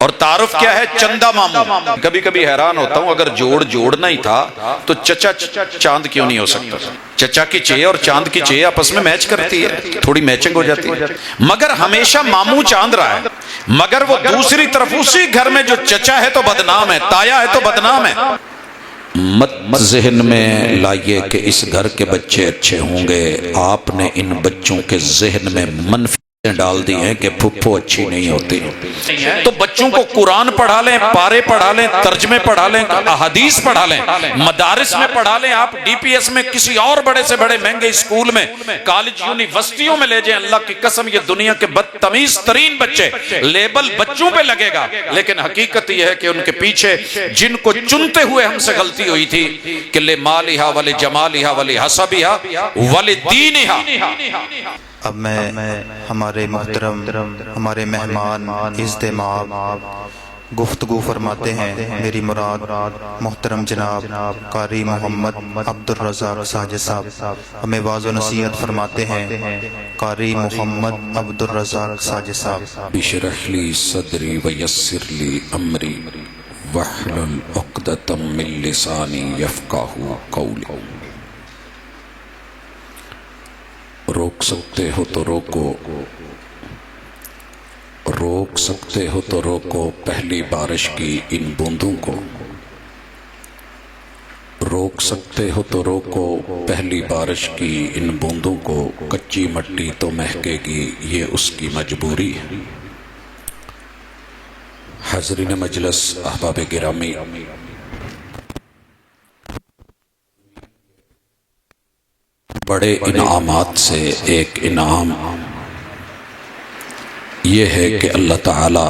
اور تعارف کیا ہے؟ چندہ ماموں. کبھی کبھی حیران ہوتا ہوں اگر جوڑنا ہی تھا تو چچا چاند کیوں نہیں ہو سکتا؟ چچا کی چھ اور چاند کی چھ آپس میں میچ کرتی ہے، تھوڑی میچنگ ہو جاتی ہے. مگر ہمیشہ ماموں چاند رہا ہے. مگر وہ دوسری طرف اسی گھر میں جو چچا ہے تو بدنام ہے، تایا ہے تو بدنام ہے. مت ذہن میں لائیے کہ اس گھر کے بچے اچھے ہوں گے. آپ نے ان بچوں کے ذہن میں منفی ڈال دی ہیں کہ پھپھو اچھی نہیں ہوتی. تو بچوں کو قرآن پڑھا لیں، پارے پڑھا لیں، ترجمے پڑھا لیں، احادیث پڑھا لیں، مدارس میں پڑھا لیں. آپ ڈی پی ایس میں کسی اور بڑے سے بڑے مہنگے اسکول میں، کالج یونیورسٹیوں میں لے جائیں، اللہ کی قسم یہ دنیا کے بدتمیز ترین بچے، لیبل بچوں پہ لگے گا. لیکن حقیقت یہ ہے کہ ان کے پیچھے جن کو چنتے ہوئے ہم سے غلطی ہوئی تھی کہ لے مالہا ولی جمالہا ولی حسبہا ولی دینہا. اب میں ہمارے محترم ہمارے مہمان اجتماع گفتگو فرماتے ہیں. میری مراد محترم جناب قاری محمد عبد الرزاق ساجد صاحب ہمیں واعظ و نصیحت فرماتے ہیں. قاری محمد عبد الرزاق ساجد صاحب. اشرح لی صدری ویسر لی امری واحلل عقدۃ من لسانی یفقہوا قولی. روک سکتے ہو تو روکو، روک سکتے ہو تو روکو پہلی بارش کی ان بوندوں کو. روک سکتے ہو تو روکو پہلی بارش کی ان بوندوں کو. کچی مٹی تو مہکے گی، یہ اس کی مجبوری ہے. حاضرین مجلس، احباب گرامی، بڑے انعامات سے ایک انعام یہ ہے کہ اللہ تعالی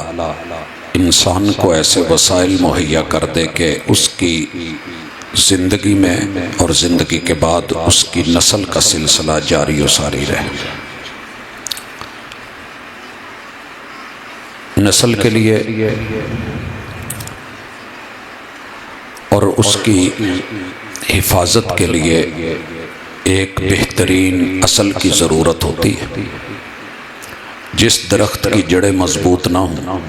انسان کو ایسے وسائل مہیا کر دے کہ اس کی زندگی میں اور زندگی کے بعد اس کی نسل کا سلسلہ جاری و ساری رہے. نسل کے لیے اور اس کی حفاظت کے لیے ایک بہترین اصل کی ضرورت ہوتی ہے. جس درخت کی جڑیں مضبوط نہ ہوں،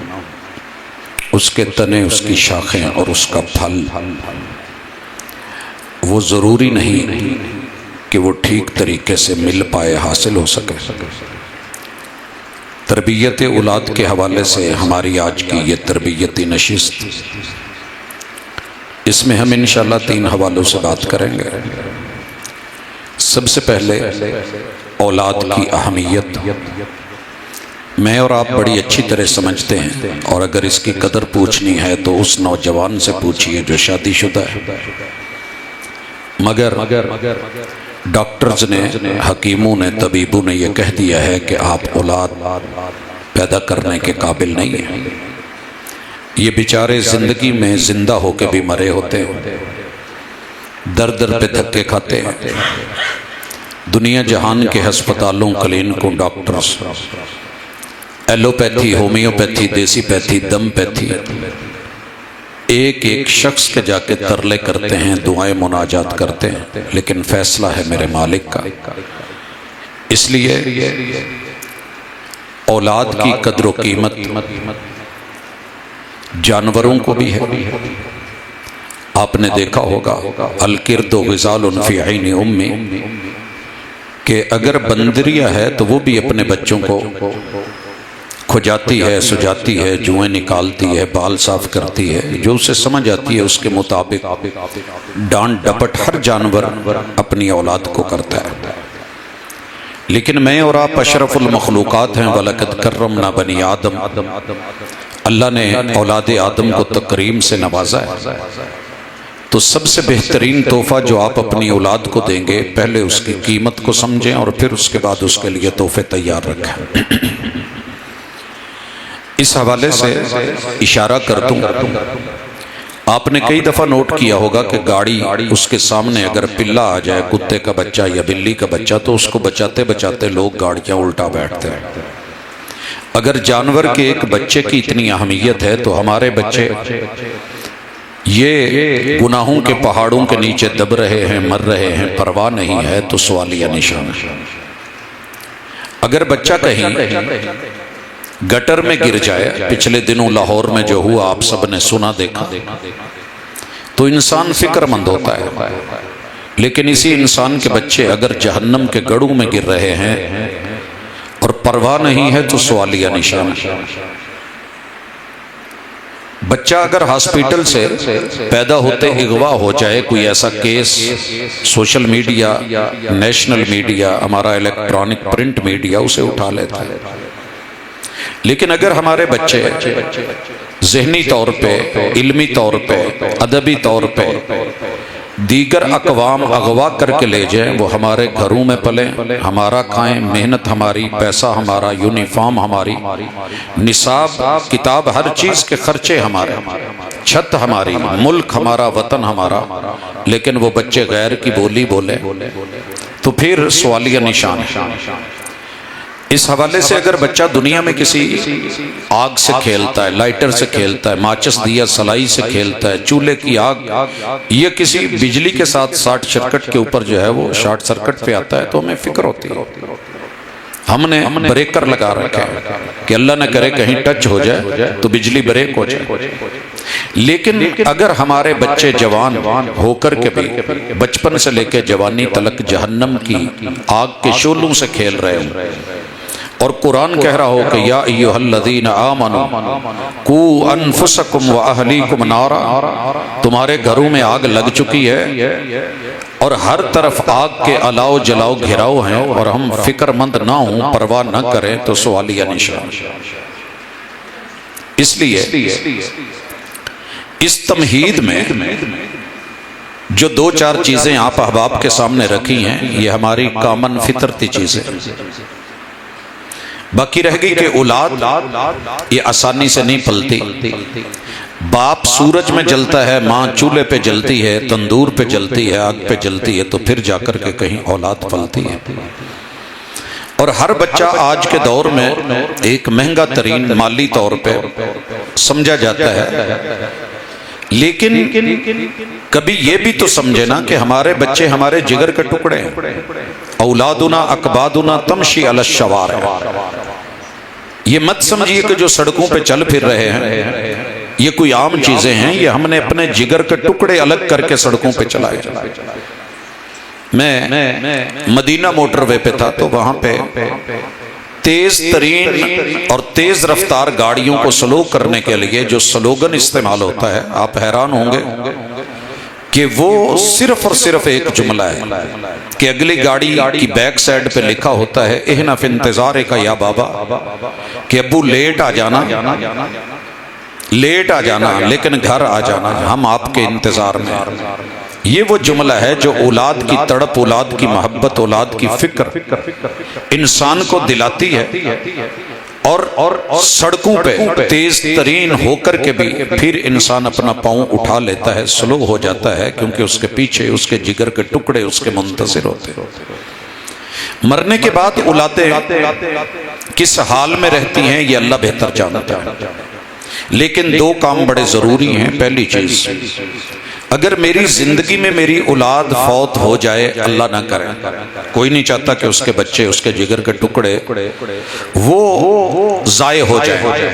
اس کے تنے، اس کی شاخیں اور اس کا پھل، وہ ضروری نہیں کہ وہ ٹھیک طریقے سے مل پائے، حاصل ہو سکے. تربیت اولاد کے حوالے سے ہماری آج کی یہ تربیتی نشست، اس میں ہم انشاءاللہ 3 حوالوں سے بات کریں گے. سب سے پہلے اولاد کی اہمیت. میں اور آپ بڑی اچھی طرح سمجھتے ہیں، اور اگر اس کی قدر پوچھنی ہے تو اس نوجوان سے پوچھئے جو شادی شدہ ہے. مگر ڈاکٹرز نے، حکیموں نے، طبیبوں نے یہ کہہ دیا ہے کہ آپ اولاد پیدا کرنے کے قابل نہیں ہیں. یہ بیچارے زندگی میں زندہ ہو کے بھی مرے ہوتے ہیں، در در پہ دھکے کھاتے ہیں. دنیا جہان کے ہسپتالوں، کلینکوں، ڈاکٹرز، ایلوپیتھی، ہومیوپیتھی، دیسی پیتھی، دم پیتھی، ایک ایک شخص کے جا کے ترلے کرتے ہیں، دعائیں مناجات کرتے ہیں، لیکن فیصلہ ہے میرے مالک کا. اس لیے اولاد کی قدر و قیمت جانوروں کو بھی ہے. آپ نے دیکھا ہوگا الکرد غزال فی عین امی، کہ اگر بندریہ ہے تو وہ بھی اپنے بچوں کو کھجاتی ہے، سجاتی ہے، جوئیں نکالتی ہے، بال صاف کرتی ہے، جو اسے سمجھ آتی ہے اس کے مطابق ڈانٹ ڈپٹ ہر جانور اپنی اولاد کو کرتا ہے. لیکن میں اور آپ اشرف المخلوقات ہیں. وَلَقَدْ كَرَّمْنَا بَنِي آدم. اللہ نے اولاد آدم کو تکریم سے نوازا ہے. تو سب سے بہترین تحفہ جو آپ اپنی اولاد کو دیں گے، پہلے اس کی قیمت کو سمجھیں اور پھر اس کے بعد اس کے لیے تحفے تیار رکھیں. اس حوالے سے اشارہ کر دوں، آپ نے کئی دفعہ نوٹ کیا ہوگا کہ گاڑی اس کے سامنے اگر پلہ آ جائے، کتے کا بچہ یا بلی کا بچہ، تو اس کو بچاتے بچاتے لوگ گاڑیاں الٹا بیٹھتے ہیں. اگر جانور کے ایک بچے کی اتنی اہمیت ہے تو ہمارے بچے یہ گناہوں کے پہاڑوں کے نیچے دب رہے ہیں، مر رہے ہیں، پرواہ نہیں ہے، تو سوالیہ نشان ہے. اگر بچہ کہیں گٹر میں گر جائے، پچھلے دنوں لاہور میں جو ہوا آپ سب نے سنا دیکھا، تو انسان فکر مند ہوتا ہے. لیکن اسی انسان کے بچے اگر جہنم کے گڑھوں میں گر رہے ہیں اور پرواہ نہیں ہے تو سوالیہ نشان. بچہ اگر ہاسپٹل سے پیدا ہوتے اغوا ہو جائے، کوئی ایسا case social media, national media, ہمارا الیکٹرانک پرنٹ میڈیا اسے اٹھا لیتا ہے. لیکن اگر ہمارے بچے ذہنی طور پہ، علمی طور پہ، ادبی طور پہ دیگر اقوام اغوا کر کے لے جائیں، وہ ہمارے گھروں میں پلیں، ہمارا کھائیں، محنت ہماری، پیسہ ہمارا، یونیفارم ہماری، نصاب، کتاب، ہر چیز کے خرچے ہمارے، چھت ہماری، ملک ہمارا، وطن ہمارا، لیکن وہ بچے غیر کی بولی بولے تو پھر سوالیہ نشان ہے. اس حوالے سے اگر بچہ دنیا میں کسی آگ سے کھیلتا ہے، لائٹر سے کھیلتا ہے، ماچس دیا سلائی سے کھیلتا ہے، چولہے کی آگ یا کسی بجلی کے ساتھ شارٹ سرکٹ کے اوپر جو ہے وہ شارٹ سرکٹ پہ آتا ہے، تو ہمیں فکر ہوتی ہے. ہم نے بریکر لگا رکھا ہے کہ اللہ نہ کرے کہیں ٹچ ہو جائے تو بجلی بریک ہو جائے. لیکن اگر ہمارے بچے جوان ہو کر کے بھی بچپن سے لے کے جوانی تلک جہنم کی آگ کے شعلوں سے کھیل رہے ہیں، اور قرآن کہہ رہا ہو کہ یا ایھا الذین آمنوا قوا انفسکم واہلیکم نارا، تمہارے گھروں میں آگ لگ چکی ہے اور ہر طرف آگ کے الاؤ جلاؤ گھراؤ ہیں، اور ہم فکر مند نہ ہوں، پرواہ نہ کریں تو سوالیہ نشان. اس لیے اس تمہید میں جو دو چار چیزیں آپ احباب کے سامنے رکھی ہیں، یہ ہماری کامن فطرتی چیزیں. باقی رہ گئی کہ اولاد یہ آسانی سے نہیں پلتی. باپ سورج میں جلتا ہے، ماں چولہے پہ جلتی ہے، تندور پہ جلتی ہے، آگ پہ جلتی ہے، تو پھر جا کر کے کہیں اولاد پلتی ہے. اور ہر بچہ آج کے دور میں ایک مہنگا ترین مالی طور پہ سمجھا جاتا ہے. لیکن کبھی یہ بھی تو سمجھے نا کہ ہمارے بچے ہمارے جگر کے ٹکڑے ہیں. اولادنا اکبادنا تمشی علی الشوارع. یہ مت سمجھیے کہ جو سڑکوں پہ چل پھر رہے ہیں یہ کوئی عام چیزیں ہیں، یہ ہم نے اپنے جگر کے ٹکڑے الگ کر کے سڑکوں پہ چلائے. میں مدینہ موٹر وے پہ تھا تو وہاں پہ تیز ترین اور تیز رفتار گاڑیوں کو سلو کرنے کے لیے جو سلوگن استعمال ہوتا ہے، آپ حیران ہوں گے کہ وہ صرف اور صرف ایک جملہ ہے کہ اگلی گاڑی کی بیک سائڈ پہ لکھا ہوتا ہے احنا فی انتظار کا یا بابا، کہ ابو لیٹ آ جانا، لیٹ آ جانا لیکن گھر آ جانا، ہم آپ کے انتظار میں. یہ وہ جملہ ہے جو اولاد کی تڑپ، اولاد کی محبت، اولاد کی فکر انسان کو دلاتی ہے. اور سڑکوں پہ تیز ترین ہو کر کے بھی پھر انسان اپنا پاؤں اٹھا لیتا ہے، سلو ہو جاتا ہے، کیونکہ اس کے پیچھے اس کے جگر کے ٹکڑے اس کے منتظر ہوتے ہیں. مرنے کے بعد اولادیں کس حال میں رہتی ہیں یہ اللہ بہتر جانتا ہے. لیکن دو کام بڑے ضروری ہیں. پہلی چیز، اگر میری زندگی میں میری اولاد فوت ہو جائے، اللہ نہ کرے، کوئی نہیں چاہتا کہ اس کے بچے، اس کے جگر کے ٹکڑے وہ ضائع ہو جائے،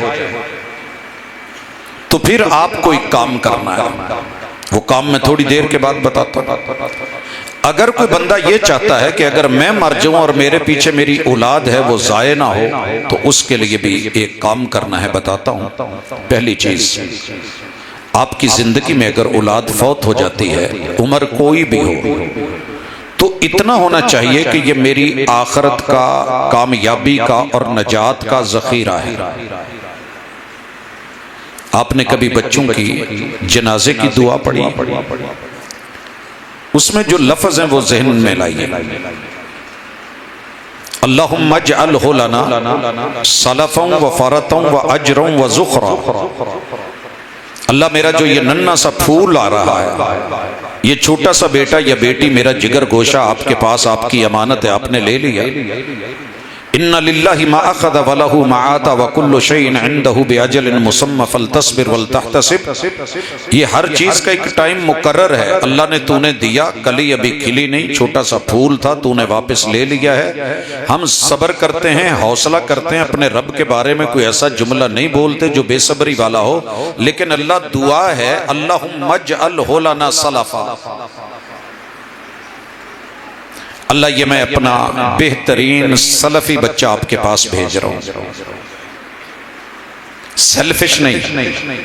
تو پھر آپ کو ایک کام کرنا ہے. وہ کام میں تھوڑی دیر کے بعد بتاتا ہوں. اگر کوئی بندہ یہ چاہتا ہے کہ اگر میں مر جاؤں اور میرے پیچھے میری اولاد ہے وہ ضائع نہ ہو، تو اس کے لیے بھی ایک کام کرنا ہے، بتاتا ہوں. پہلی چیز، آپ کی زندگی میں اگر اولاد فوت ہو جاتی ہے، عمر کوئی بھی ہو، تو اتنا ہونا چاہیے کہ یہ میری آخرت کا، کامیابی کا اور نجات کا ذخیرہ ہے. آپ نے کبھی بچوں کی جنازے کی دعا پڑھی؟ اس میں جو لفظ ہیں وہ ذہن میں لائیے. اللہم اجعلہ لنا سلفا و فرتا و اجرا و ذخرا. اللہ میرا جو یہ ننھا سا پھول آ رہا ہے، یہ چھوٹا سا بیٹا یا بیٹی، میرا جگر گوشہ آپ کے پاس، آپ کی امانت ہے، آپ نے لے لیا، ان للہ ما اخذ ولہ ما آتا وکل شیء عندہ باجل مسمی فلتصبر ولتحتسب. یہ ہر چیز کا ایک ٹائم مقرر ہے. اللہ نے تو نے دیا، کلی ابھی کھلی نہیں، چھوٹا سا پھول تھا، تو نے واپس لے لیا ہے. ہم صبر کرتے ہیں، حوصلہ کرتے ہیں، اپنے رب کے بارے میں کوئی ایسا جملہ نہیں بولتے جو بے صبری والا ہو، لیکن اللہ دعا ہے اللہم اجعلہ لنا سلفا. اللہ یہ میں اپنا بہترین سلفی بچہ آپ کے پاس بھیج رہا ہوں. سیلفش نہیں،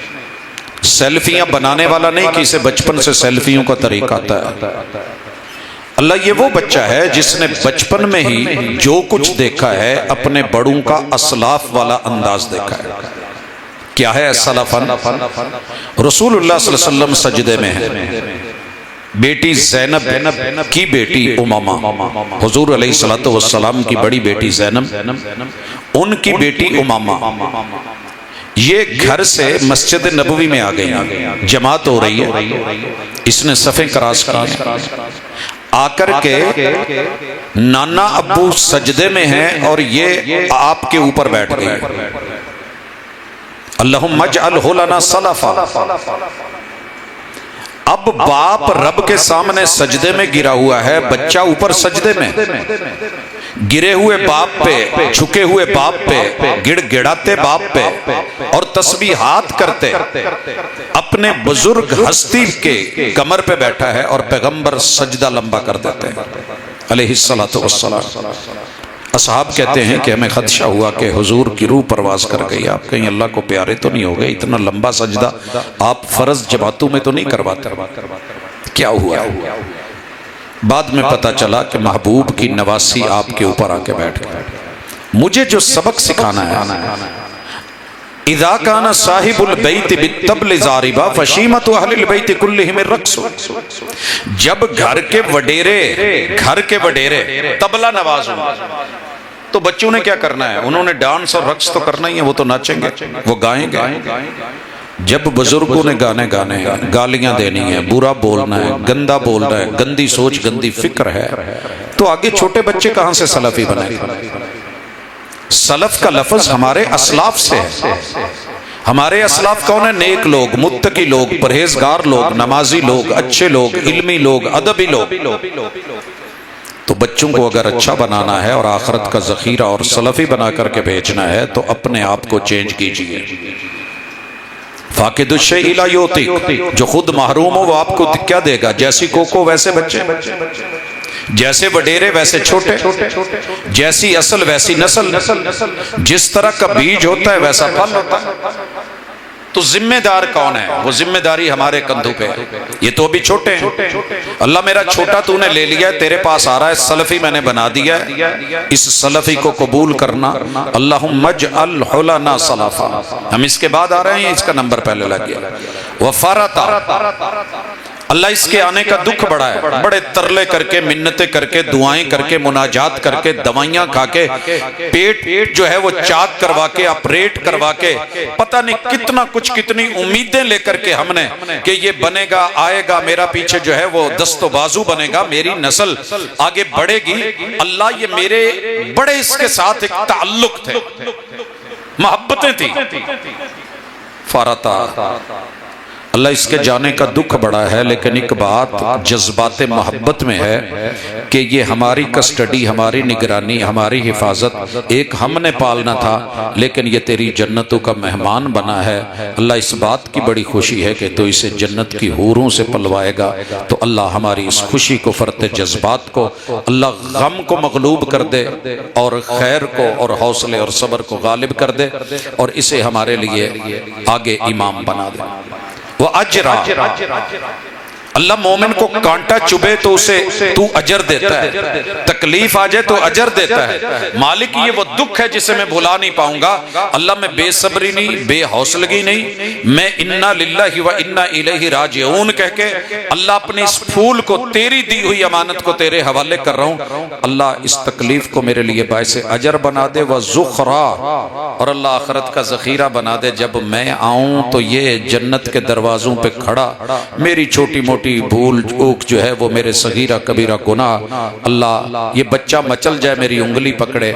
سیلفیاں بنانے والا نہیں کہ اسے بچپن سے سیلفیوں کا طریقہ آتا ہے. اللہ یہ وہ بچہ ہے جس نے بچپن میں ہی جو کچھ دیکھا ہے اپنے بڑوں کا اسلاف والا انداز دیکھا ہے. کیا ہے سلفن؟ رسول اللہ صلی اللہ علیہ وسلم سجدے میں ہیں، بیٹی زینب کی بیٹی امامہ، حضور علیہ الصلوۃ والسلام کی بڑی بیٹی زینب، ان کی بیٹی امامہ، یہ گھر سے مسجد نبوی میں آ گئی. جماعت ہو رہی ہے، اس نے صفیں کراس کی، آ کر کے نانا ابو سجدے میں ہیں اور یہ آپ کے اوپر بیٹھ گئی. اللہم اجعلہ لنا سلفا. اب باپ رب کے سامنے سجدے میں گرا ہوا ہے، بچہ اوپر سجدے میں، گرے ہوئے باپ پہ، جھکے ہوئے باپ پہ، گڑ گڑاتے باپ پہ اور تسبیحات کرتے اپنے بزرگ ہستی کے کمر پہ بیٹھا ہے، اور پیغمبر سجدہ لمبا کر دیتے ہیں علیہ الصلوۃ والسلام. اصحاب کہتے ہیں کہ ہمیں خدشہ ہوا کہ حضور کی روح پرواز کر گئی، آپ کہیں اللہ کو پیارے تو نہیں ہو گئے؟ اتنا لمبا سجدہ آپ فرض جماعتوں میں تو نہیں کرواتے، کیا ہوا؟ بعد میں پتا چلا کہ محبوب کی نواسی آپ کے اوپر آ کے بیٹھ گئے. مجھے جو سبق سکھانا ہے، اذا کان صاحب البیت بالطبل ضاربا فشیمت اہل البیت کلہم الرقص. جب گھر کے وڈیرے طبلہ نواز ہوں تو بچوں نے کیا کرنا ہے؟ انہوں نے ڈانس اور رقص تو کرنا ہی ہے، وہ تو ناچیں گے، وہ گائیں گے. جب بزرگوں نے گانے ہیں، گالیاں دینی ہیں، برا بولنا ہے، گندا بولنا ہے، گندی سوچ گندی فکر ہے، تو آگے چھوٹے بچے کہاں سے سلفی بنے گا؟ سلف کا لفظ ہمارے اسلاف سے ہے. ہمارے اسلاف کون ہیں؟ نیک لوگ، متقی لوگ، پرہیزگار لوگ، نمازی لوگ، اچھے لوگ، علمی لوگ، ادبی لوگ. تو بچوں کو اگر اچھا بنانا ہے اور آخرت کا ذخیرہ اور سلفی بنا کر کے بھیجنا ہے تو اپنے آپ کو چینج کیجئے. فاقد الشیء لا یعطیک، جو خود محروم ہو وہ آپ کو کیا دے گا؟ جیسی کوکو ویسے بچے، جیسے وڈیرے ویسے چھوٹے، جیسی اصل ویسی نسل، جس طرح کا بیج ہوتا ہے ویسا پھل ہوتا ہے. تو ذمہ دار کون ہے؟ وہ ذمہ داری ہمارے کندھوں پہ ہے. یہ تو ابھی چھوٹے ہیں. اللہ میرا چھوٹا تو نے لے لیا ہے، تیرے پاس آ رہا ہے، سلفی میں نے بنا دیا ہے، اس سلفی کو قبول کرنا. اللہم اجعلہ لنا سلفا. ہم اس کے بعد آ رہے ہیں، اس کا نمبر پہلے لگ گیا. وفرطا، اللہ اس کے آنے کا دکھ بڑا ہے، بڑے ترلے کر کے، منتیں کر کے، دعائیں کر کے، مناجات کر کے، دوائیاں کھا کے، پیٹ جو ہے وہ چاک کروا کے، آپریٹ کروا کے، پتہ نہیں کتنا کچھ، کتنی امیدیں لے کر کے ہم نے کہ یہ بنے گا، آئے گا، میرا پیچھے جو ہے وہ دست و بازو بنے گا، میری نسل آگے بڑھے گی. اللہ یہ میرے بڑے اس کے ساتھ ایک تعلق تھے، محبتیں تھی. فارتا، اللہ اس کے جانے کا دکھ بڑا ہے، لیکن ایک بات جذبات محبت میں ہے کہ یہ ہماری کسٹڈی، ہماری نگرانی، ہماری حفاظت ایک ہم نے پالنا تھا، لیکن یہ تیری جنتوں کا مہمان بنا ہے. اللہ اس بات کی بڑی خوشی ہے کہ تو اسے جنت کی حوروں سے پلوائے گا. تو اللہ ہماری اس خوشی کو، فرت جذبات کو اللہ غم کو مغلوب کر دے اور خیر کو اور حوصلے اور صبر کو غالب کر دے، اور اسے ہمارے لیے آگے امام بنا دے. وہ اجرا، اللہ مومن کو کانٹا چبھے تو اسے تو اجر دیتا ہے، تکلیف آ جائے تو اجر دیتا ہے. مالک یہ وہ دکھ ہے جسے میں بھلا نہیں پاؤں گا. اللہ میں بے صبری نہیں، بے حوصلگی نہیں، میں انا للہ و انا الیہ راجعون کہہ کے اللہ اپنے اس پھول کو، تیری دی ہوئی امانت کو تیرے حوالے کر رہا ہوں. اللہ اس تکلیف کو میرے لیے باعث اجر بنا دے، وذخرا، اور اللہ آخرت کا ذخیرہ بنا دے. جب میں آؤں تو یہ جنت کے دروازوں پہ کھڑا میری چھوٹی موٹی چھوٹی بھول چوک جو ہے وہ میرے صغیرہ کبیرہ گناہ، اللہ یہ بچہ مچل جائے میری انگلی پکڑے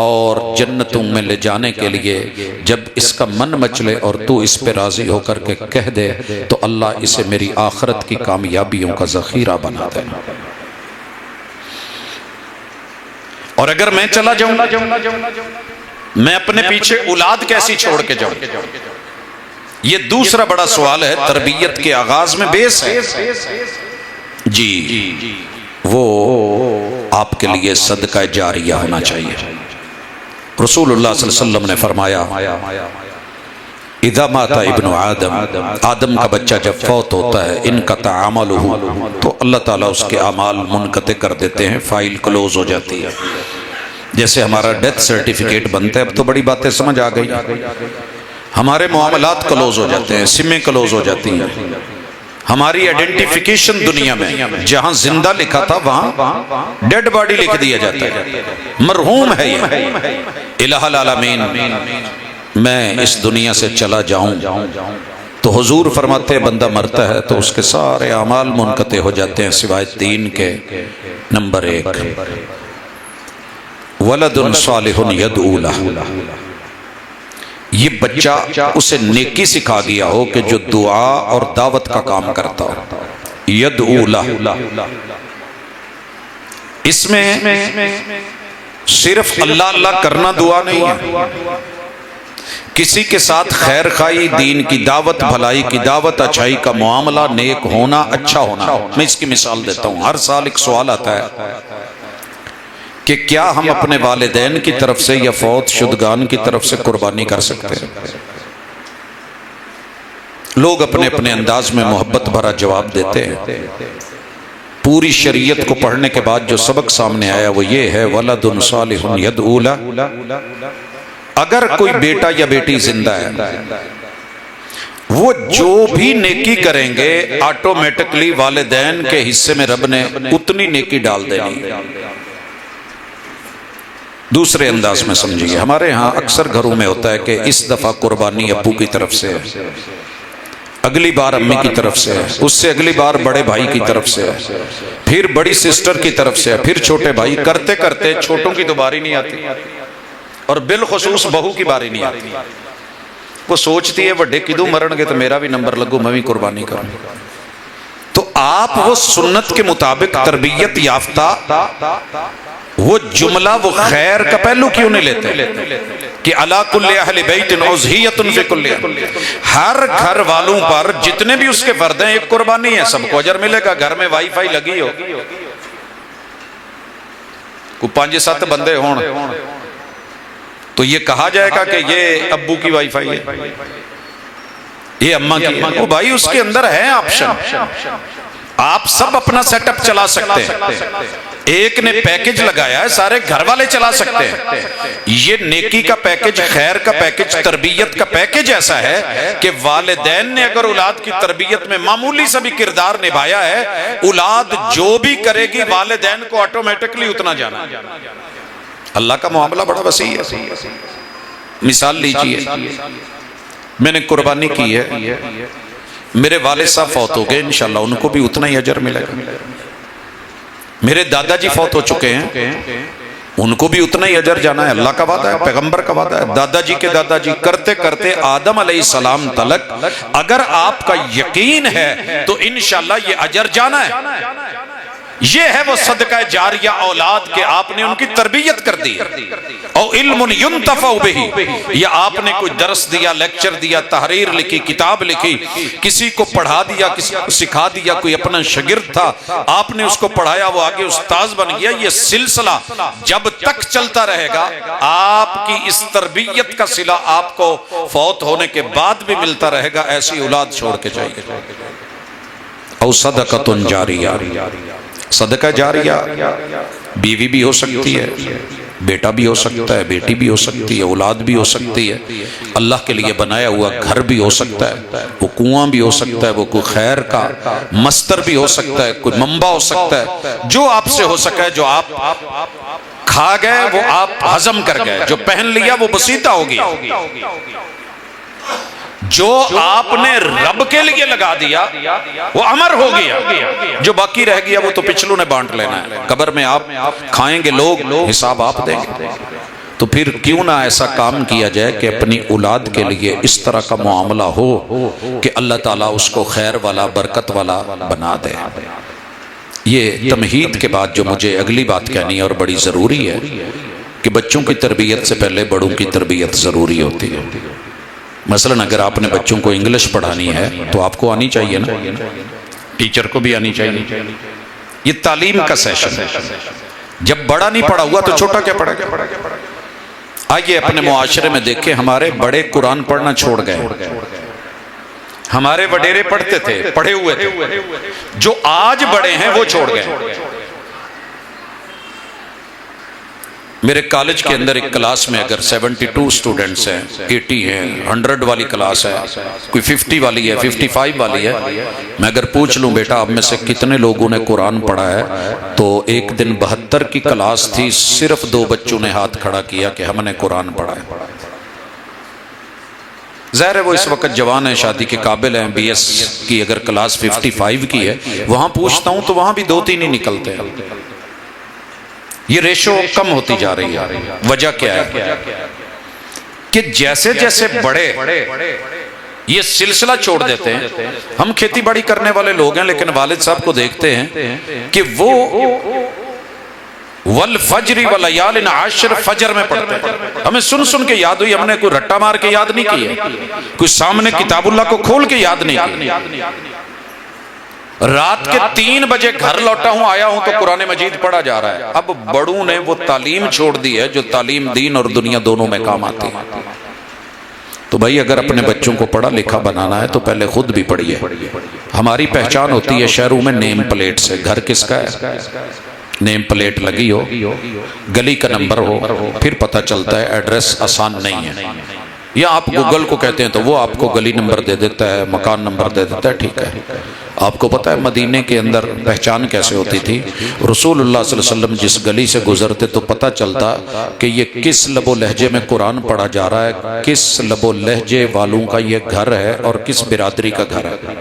اور جنتوں میں لے جانے کے لیے جب اس کا من مچلے اور تو اس پہ راضی ہو کر کے کہہ دے تو اللہ اسے میری آخرت کی کامیابیوں کا ذخیرہ بنا دے۔ اور اگر میں چلا جاؤں میں اپنے پیچھے اولاد کیسی چھوڑ کے جاؤں؟ یہ دوسرا بڑا سوال ہے، تربیت کے آغاز میں بیس ہے جی، وہ آپ کے لیے صدقہ جاریہ ہونا چاہیے۔ رسول اللہ صلی اللہ علیہ وسلم نے فرمایا اذا مات ابن آدم کا بچہ جب فوت ہوتا ہے انقطع عملہ تو اللہ تعالیٰ اس کے اعمال منقطع کر دیتے ہیں، فائل کلوز ہو جاتی ہے۔ جیسے ہمارا ڈیتھ سرٹیفکیٹ بنتا ہے، اب تو بڑی باتیں سمجھ آ گئی، ہمارے معاملات کلوز ہو جاتے ہیں، سمیں کلوز ہو جاتی ہیں، ہماری آئیڈینٹیفیکیشن دنیا میں جہاں زندہ لکھا تھا وہاں ڈیڈ باڈی لکھ دیا جاتا ہے، مرحوم ہے یہ۔ الہ العالمین میں اس دنیا سے چلا جاؤں تو حضور فرماتے ہیں بندہ مرتا ہے تو اس کے سارے اعمال منقطع ہو جاتے ہیں سوائے تین کے۔ نمبر 1 ولد صالح یدعو لہ، یہ بچہ اسے نیکی سکھا گیا ہو کہ جو دعا اور دعوت کا کام کرتا ہو، یدعو لہ۔ اس میں صرف اللہ اللہ کرنا دعا نہیں ہے، کسی کے ساتھ خیر خواہی، دین کی دعوت، بھلائی کی دعوت، اچھائی کا معاملہ، نیک ہونا، اچھا ہونا۔ میں اس کی مثال دیتا ہوں، ہر سال ایک سوال آتا ہے کہ کیا ہم اپنے والدین کی طرف سے یا فوت شدگان کی طرف سے قربانی کر سکتے ہیں؟ لوگ اپنے اپنے انداز میں محبت بھرا جواب دیتے ہیں۔ پوری شریعت کو پڑھنے کے بعد جو سبق سامنے آیا وہ یہ ہے ولد صالح یدعو لہ، اگر کوئی بیٹا یا بیٹی زندہ ہے وہ جو بھی نیکی کریں گے آٹومیٹکلی والدین کے حصے میں رب نے اتنی نیکی ڈال دینی۔ دوسرے انداز میں سمجھیے، ہمارے ہاں اکثر گھروں میں ہوتا ہے کہ اس دفعہ قربانی ابو کی طرف سے ہے، اگلی بار امی کی طرف سے ہے، اس سے اگلی بار بڑے بھائی کی طرف سے ہے، پھر بڑی سسٹر کی طرف سے ہے، پھر چھوٹے بھائی، کرتے کرتے چھوٹوں کی تو باری نہیں آتی اور بالخصوص بہو کی باری نہیں آتی۔ وہ سوچتی ہے وڈے کدوں مرن گے تو میرا بھی نمبر لگو، میں بھی قربانی کروں۔ تو آپ وہ سنت کے مطابق تربیت یافتہ وہ جملہ، وہ خیر کا پہلو کیوں نہیں لیتے کہ علی کل اہل بیت اضحیۃ فی کل، ہر گھر والوں پر جتنے بھی اس کے فرد ہیں ایک قربانی ہے، سب کو اجر ملے گا۔ گھر میں وائی فائی لگی ہو، کوئی 5-7 بندے ہون تو یہ کہا جائے گا کہ یہ ابو کی وائی فائی ہے، یہ اماں کی ہے۔ وہ بھائی اس کے اندر ہے آپشن، آپ سب اپنا سیٹ اپ چلا سکتے ہیں۔ ایک نے پیکج لگایا ہے، سارے گھر والے چلا سکتے ہیں۔ یہ نیکی کا پیکج، خیر کا پیکج، تربیت کا پیکج ایسا ہے کہ والدین نے اگر اولاد کی تربیت میں معمولی سا بھی کردار نبھایا ہے، اولاد جو بھی کرے گی والدین کو آٹومیٹکلی اتنا جانا۔ اللہ کا معاملہ بڑا وسیع ہے۔ مثال لیجئے، میں نے قربانی کی ہے، میرے والد صاحب فوت ہو گئے، انشاءاللہ ان کو بھی اتنا ہی اجر ملے گا۔ میرے دادا جی فوت ہو چکے ہیں، ان کو بھی اتنا ہی اجر جانا ہے، اللہ کا وعدہ ہے، پیغمبر کا وعدہ ہے۔ دادا جی کے دادا جی کرتے کرتے آدم علیہ السلام تلک اگر آپ کا یقین ہے تو انشاءاللہ یہ اجر جانا ہے۔ یہ ہے وہ صدقہ جاریہ اولاد کے آپ نے ان کی تربیت کر دی، او علم ينتفع به، یا آپ نے کوئی درس دیا، لیکچر دیا، تحریر لکھی، کتاب لکھی، کسی کو پڑھا دیا، کسی کو سکھا دیا، کوئی اپنا شاگرد تھا آپ نے اس کو پڑھایا، وہ آگے استاذ بن گیا۔ یہ سلسلہ جب تک چلتا رہے گا، آپ کی اس تربیت کا صلہ آپ کو فوت ہونے کے بعد بھی ملتا رہے گا۔ ایسی اولاد چھوڑ کے جائیے۔ او صدقۃ جاریہ، صدقہ جاریہ بیوی بھی ہو سکتی ہے، بیٹا بھی ہو سکتا ہے، بیٹی بھی ہو سکتی ہے، اولاد بھی ہو سکتی ہے، اللہ کے لیے بنایا ہوا گھر بھی ہو سکتا ہے، وہ کنواں بھی ہو سکتا ہے، وہ کوئی خیر کا مستر بھی ہو سکتا ہے، کوئی منبع ہو سکتا ہے۔ جو آپ سے ہو سکا ہے، جو آپ کھا گئے وہ آپ ہضم کر گئے، جو پہن لیا وہ بسیطہ ہو گیا۔ جو آپ نے رب کے لیے لگا دیا وہ امر ہو گیا، جو باقی رہ گیا وہ تو پچھلوں نے بانٹ لینا ہے، قبر میں آپ کھائیں گے، لوگ حساب آپ دیں گے۔ تو پھر کیوں نہ ایسا کام کیا جائے کہ اپنی اولاد کے لیے اس طرح کا معاملہ ہو کہ اللہ تعالیٰ اس کو خیر والا، برکت والا بنا دے۔ یہ تمہید کے بعد جو مجھے اگلی بات کہنی ہے اور بڑی ضروری ہے کہ بچوں کی تربیت سے پہلے بڑوں کی تربیت ضروری ہوتی ہے۔ مثلا اگر آپ نے بچوں کو انگلش پڑھانی ہے تو آپ کو آنی چاہیے نا، ٹیچر کو بھی آنی چاہیے۔ یہ تعلیم کا سیشن ہے، جب بڑا نہیں پڑھا ہوا تو چھوٹا کیا پڑھے گا؟ آئیے اپنے معاشرے میں دیکھیں، ہمارے بڑے قرآن پڑھنا چھوڑ گئے، ہمارے وڈیرے پڑھتے تھے، پڑھے ہوئے تھے، جو آج بڑے ہیں وہ چھوڑ گئے۔ میرے کالج کے اندر ایک کلاس میں اگر 72 سٹوڈنٹس ہیں، 80 ہیں، 100 والی کلاس ہے، کوئی 50 والی ہے، 55 والی ہے، میں اگر پوچھ لوں بیٹا اب میں سے کتنے لوگوں نے قرآن پڑھا ہے، تو ایک دن 72 کی کلاس تھی، صرف 2 بچوں نے ہاتھ کھڑا کیا کہ ہم نے قرآن پڑھا ہے۔ ظاہر ہے وہ اس وقت جوان ہیں، شادی کے قابل ہیں، بی ایس کی اگر کلاس 55 کی ہے، وہاں پوچھتا ہوں تو وہاں بھی 2-3 ہی نکلتے ہیں۔ یہ ریشو کم ہوتی جا رہی ہے، وجہ کیا ہے کہ جیسے جیسے بڑے یہ سلسلہ چھوڑ دیتے ہیں۔ ہم کھیتی باڑی کرنے والے لوگ ہیں لیکن والد صاحب کو دیکھتے ہیں کہ وہ والفجر ولیال عشر فجر میں پڑھتے ہیں، ہمیں سن سن کے یاد ہوئی، ہم نے کوئی رٹا مار کے یاد نہیں کی ہے، کوئی سامنے کتاب اللہ کو کھول کے یاد نہیں کی۔ رات کے 3 بجے گھر لوٹا ہوں، آیا ہوں تو قرآن مجید پڑھا جا رہا ہے۔ اب بڑوں نے وہ تعلیم چھوڑ دی ہے جو تعلیم دین اور دنیا دونوں میں کام آتی ہے۔ تو بھائی اگر اپنے بچوں کو پڑھا لکھا بنانا ہے تو پہلے خود بھی پڑھیے۔ ہماری پہچان ہوتی ہے شہروں میں نیم پلیٹ سے، گھر کس کا ہے، نیم پلیٹ لگی ہو، گلی کا نمبر ہو، پھر پتہ چلتا ہے ایڈریس آسان نہیں ہے۔ یا آپ گوگل کو کہتے ہیں تو وہ آپ کو گلی نمبر دے دیتا ہے، مکان نمبر دے دیتا ہے، ٹھیک ہے۔ آپ کو پتہ ہے مدینے کے اندر پہچان کیسے ہوتی تھی؟ رسول اللہ صلی اللہ علیہ وسلم جس گلی سے گزرتے تو پتہ چلتا کہ یہ کس لب و لہجے میں قرآن پڑھا جا رہا ہے، کس لب و لہجے والوں کا یہ گھر ہے اور کس برادری کا گھر ہے۔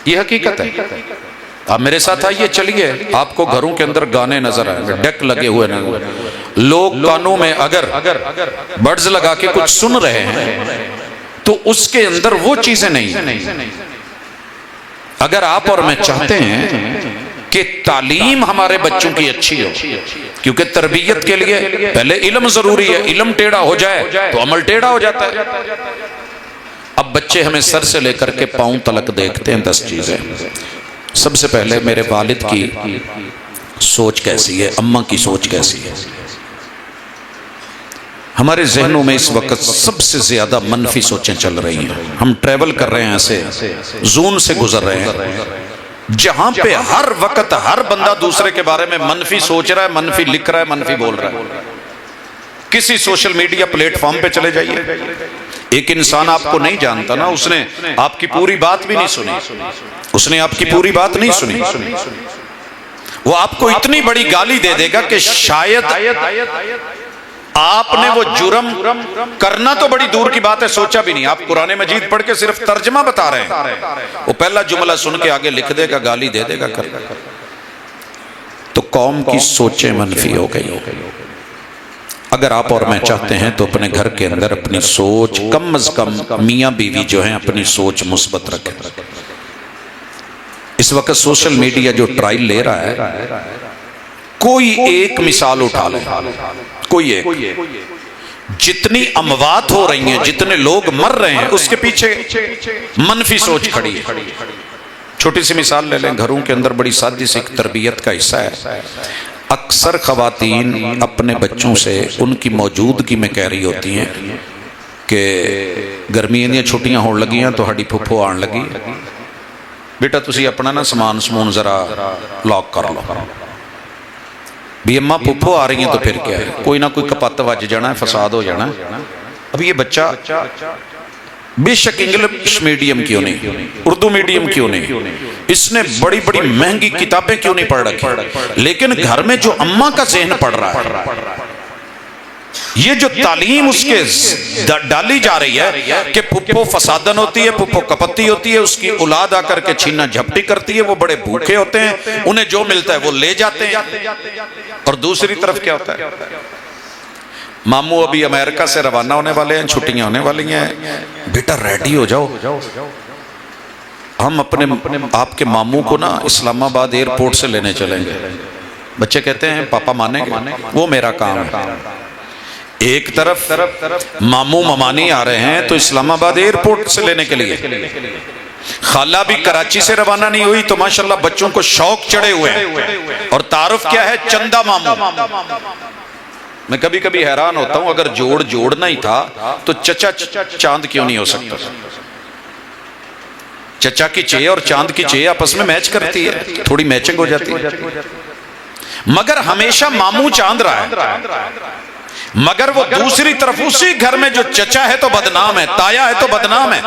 یہ حقیقت ہے۔ آپ میرے ساتھ آئیے، چلیے، آپ کو گھروں کے اندر گانے نظر آئیں گے، ڈیک لگے ہوئے نظر، لوگ کانوں میں اگر بڈز لگا کے کچھ سن رہے ہیں تو اس کے اندر وہ چیزیں نہیں۔ اگر آپ اور میں چاہتے ہیں کہ تعلیم ہمارے بچوں کی اچھی ہو، کیونکہ تربیت کے لیے پہلے علم ضروری ہے، علم ٹیڑھا ہو جائے تو عمل ٹیڑھا ہو جاتا ہے۔ اب بچے ہمیں سر سے لے کر کے پاؤں تلک دیکھتے ہیں 10 چیزیں۔ سب سے پہلے میرے والد کی سوچ کیسی ہے، اماں کی سوچ کیسی ہے۔ ہمارے ذہنوں میں اس وقت سب سے زیادہ منفی سوچیں چل رہی ہیں۔ ہم ٹریول کر رہے ہیں، ایسے زون سے گزر رہے ہیں جہاں پہ ہر وقت ہر بندہ دوسرے کے بارے میں منفی سوچ رہا ہے، منفی لکھ رہا ہے، منفی بول رہا ہے۔ کسی سوشل میڈیا پلیٹ فارم پہ چلے جائیے، ایک انسان آپ کو نہیں جانتا نا، اس نے آپ کی پوری بات بھی نہیں سنی، اس نے آپ کی پوری بات نہیں سنی، وہ آپ کو اتنی بڑی گالی دے دے گا کہ شاید آپ نے وہ جرم کرنا تو بڑی دور کی بات ہے سوچا بھی نہیں۔ آپ قرآن مجید پڑھ کے صرف ترجمہ بتا رہے ہیں، وہ پہلا جملہ سن کے آگے لکھ دے گا، گالی دے دے گا۔ تو قوم کی سوچیں منفی ہو گئی۔ اگر آپ اور میں چاہتے ہیں تو اپنے گھر کے اندر اپنی سوچ کم از کم میاں بیوی جو ہیں اپنی سوچ مثبت رکھیں۔ اس وقت سوشل میڈیا جو ٹرائل لے رہا ہے، کوئی ایک مثال اٹھا لیں، کوئی ایک، جتنی اموات ہو رہی ہیں، جتنے لوگ مر رہے ہیں، اس کے پیچھے منفی سوچ کھڑی ہے۔ چھوٹی سی مثال لے لیں، گھروں کے اندر بڑی سادی سی تربیت کا حصہ ہے۔ اکثر خواتین اپنے بچوں سے ان کی موجودگی میں کہہ رہی ہوتی ہیں کہ گرمیاں دی چھٹیاں ہون لگیاں تو ہڈی پھپھو آن لگی، بیٹا تسی اپنا نا سامان سمون ذرا لاک کر لو۔ بھی اماں پھپھو آ رہی ہیں تو پھر کیا ہے، کوئی نہ کوئی کپت وج جانا ہے، فساد ہو جانا ہے۔ اب یہ بچہ بے شک انگلش میڈیم کیوں نہیں، اردو میڈیم کیوں نہیں، اس نے بڑی بڑی مہنگی کتابیں کیوں نہیں پڑھ رکھی، لیکن گھر میں جو اماں کا ذہن پڑھ رہا ہے، یہ جو تعلیم اس کے ڈالی جا رہی ہے کہ پھپھو فسادن ہوتی ہے، پھپھو کپتی ہوتی ہے، اس کی اولاد آ کر کے چھینا جھپٹی کرتی ہے، وہ بڑے بھوکے ہوتے ہیں، انہیں جو ملتا ہے وہ لے جاتے ہیں۔ اور دوسری طرف کیا ہوتا ہے؟ ماموں ابھی امریکہ سے روانہ ہونے والے ہیں، چھٹیاں ہونے والی ہیں، بیٹا ریڈی ہو جاؤ، ہم اپنے آپ کے ماموں کو نا اسلام آباد ایئرپورٹ سے لینے چلیں گے۔ بچے کہتے ہیں پاپا مانیں گے؟ وہ میرا کام ہے۔ ایک طرف ماموں ممانی آ رہے ہیں تو اسلام آباد ایئرپورٹ سے لینے کے لیے، خالہ بھی کراچی سے روانہ نہیں ہوئی تو ماشاءاللہ بچوں کو شوق چڑھے ہوئے ہیں۔ اور تعارف کیا ہے؟ چندہ ماموں۔ میں کبھی کبھی حیران ہوتا ہوں، اگر جوڑ جوڑنا ہی تھا تو چچا چاند کیوں نہیں ہو سکتا؟ چچا کی چے اور چاند کی چے آپس میں میچ کرتی ہے، تھوڑی میچنگ ہو جاتی ہے، مگر ہمیشہ ماموں چاند رہا ہے۔ مگر وہ دوسری طرف اسی گھر میں جو چچا ہے تو بدنام ہے، تایا ہے تو بدنام ہے۔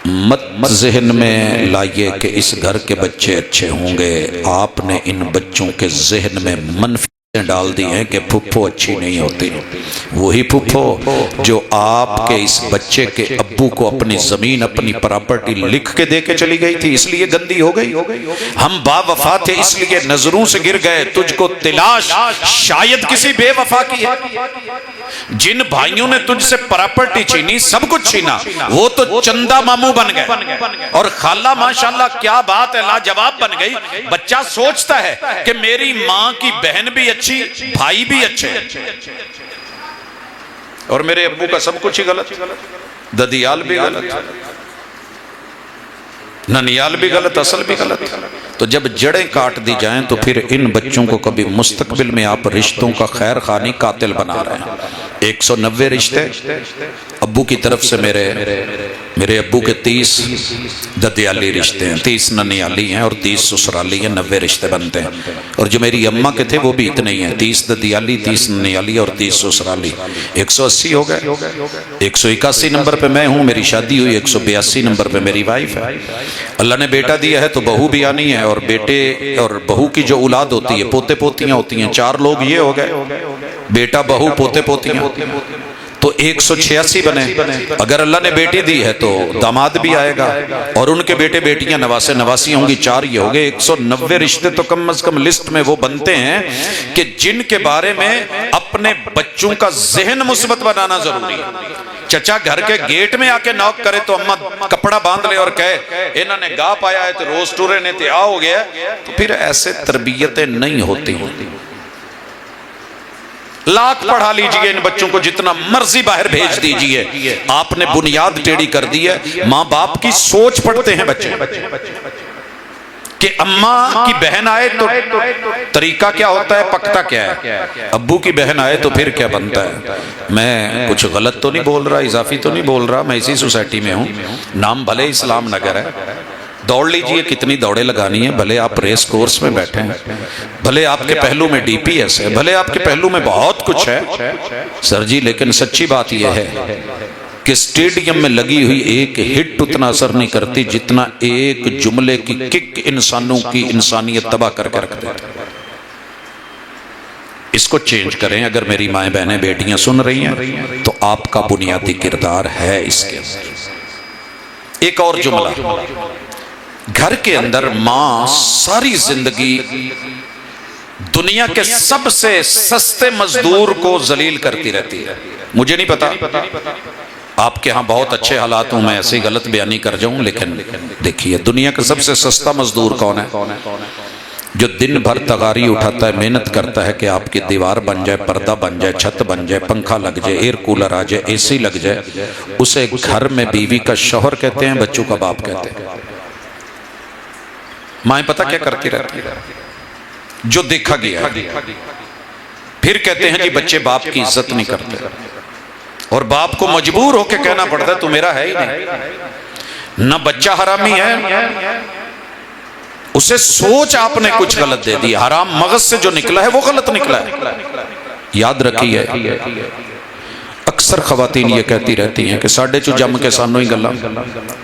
مت ذہن میں لائیے کہ اس گھر کے بچے اچھے ہوں گے، آپ نے ان بچوں کے ذہن میں منفی ڈال دی ہیں کہ پھپھو اچھی نہیں ہوتی۔ وہی پھپھو جو آپ کے اس بچے کے ابو کو اپنی زمین، اپنی پراپرٹی لکھ کے دے کے چلی گئی تھی، اس لیے گندی ہو گئی۔ ہم با وفا تھے اس لیے نظروں سے گر گئے، تجھ کو تلاش شاید کسی بے وفا کی ہے۔ جن بھائیوں نے تجھ سے پراپرٹی چھینی، سب کچھ چھینا، وہ تو چندہ ماموں بن گئے، اور خالہ ماشاءاللہ کیا بات ہے، لاجواب بن گئی۔ بچہ سوچتا ہے کہ میری ماں کی بہن بھی اچھی، بھائی بھی اچھے، اور میرے ابو کا سب کچھ ہی غلط، ددیال بھی غلط، ننیال بھی غلط، اصل بھی غلط۔ تو جب جڑیں کاٹ دی جائیں تو پھر ان بچوں کو کبھی مستقبل میں آپ رشتوں کا خیر خانی قاتل بنا رہے ہیں۔ 190 رشتے ابو کی طرف سے، میرے ابو کے 30 ددیالی رشتے ہیں، 30 ننیالی ہیں اور 30 سسرالی ہیں، 90 رشتے بنتے ہیں۔ اور جو میری اماں کے تھے وہ بھی اتنے ہی ہیں، 30 ددیالی، 30 ننیالی اور 30 سسرالی، 180 ہو گئے۔ 181 نمبر پہ میں ہوں، میری شادی ہوئی، 182 نمبر پہ میری وائف ہے۔ اللہ نے بیٹا دیا ہے تو بہو بھی آنی ہے، اور بیٹے اور بہو کی جو اولاد ہوتی ہے، پوتے پوتیاں ہوتی ہیں، 4 لوگ یہ ہو گئے، بیٹا بہو پوتے پوتیاں، تو 186 بنے۔ اگر اللہ نے بیٹی دی ہے تو داماد بھی آئے گا، اور ان کے بیٹے بیٹیاں نواسے نواسی ہوں گی، 4 یہ ہو گئے۔ 190 رشتے تو کم از کم لسٹ میں وہ بنتے ہیں کہ جن کے بارے میں اپنے بچوں کا ذہن مثبت بنانا ضروری ہے۔ چچا گھر کے گیٹ میں آ کے نوک کرے تو اماں کپڑا باندھ لے اور کہے انہوں نے گاہ پایا ہے تو روز ٹورے نے تے آ ہو گیا، تو پھر ایسے تربیتیں نہیں ہوتی۔ لاکھ پڑھا لیجئے ان بچوں کو، جتنا مرضی باہر بھیج دیجئے، آپ نے بنیاد ٹیڑھی کر دی ہے۔ ماں باپ کی سوچ پڑھتے ہیں بچے کہ اماں کی بہن آئے تو طریقہ کیا ہوتا ہے، پکتا کیا ہے، ابو کی بہن آئے تو پھر کیا بنتا ہے۔ میں کچھ غلط تو نہیں بول رہا، اضافی تو نہیں بول رہا، میں اسی سوسائٹی میں ہوں، نام بھلے اسلام نگر ہے، دوڑ لیجئے کتنی دوڑیں لگانی ہیں، بھلے آپ ریس کورس میں بیٹھے ہیں، بھلے آپ کے پہلو میں ڈی پی ایس ہے، بھلے آپ کے پہلو میں بہت کچھ ہے سر جی، لیکن سچی بات یہ ہے کہ اسٹیڈیم میں لگی ہوئی ایک ہٹ اتنا اثر نہیں کرتی جتنا ایک جملے کی کک انسانوں کی انسانیت تباہ کر کے رکھ دیتا ہے۔ اس کو چینج کریں۔ اگر میری مائیں بہنیں بیٹیاں سن رہی ہیں تو آپ کا بنیادی کردار ہے اس کے اندر۔ ایک اور جملہ، گھر کے اندر ماں ساری زندگی دنیا کے سب سے سستے مزدور کو ذلیل کرتی رہتی ہے۔ مجھے نہیں پتا آپ کے ہاں بہت اچھے حالات ہوں، میں ایسی غلط بیانی کر جاؤں، لیکن دیکھیے دنیا کا سب سے سستا مزدور کون ہے؟ جو دن بھر تغاری اٹھاتا ہے، محنت کرتا ہے کہ آپ کی دیوار بن جائے، پردہ بن جائے، چھت بن جائے، پنکھا لگ جائے، ایئر کولر آ جائے، اے سی لگ جائے، اسے گھر میں بیوی کا شوہر کہتے ہیں، بچوں کا باپ کہتے ہیں۔ مائیں پتہ کیا کرتی رہتی ہے؟ جو دیکھا گیا ہے، پھر کہتے ہیں جی بچے باپ کی عزت نہیں کرتے، اور باپ کو مجبور ہو کے کہنا پڑتا ہے تو میرا ہے ہی نہیں۔ نہ بچہ حرامی ہے، اسے سوچ آپ نے کچھ غلط دے دی، حرام مغز سے جو نکلا ہے وہ غلط نکلا ہے۔ یاد رکھیے اکثر خواتین یہ کہتی رہتی ہیں کہ ساڈے چو جم کے سانوں ہی گلا.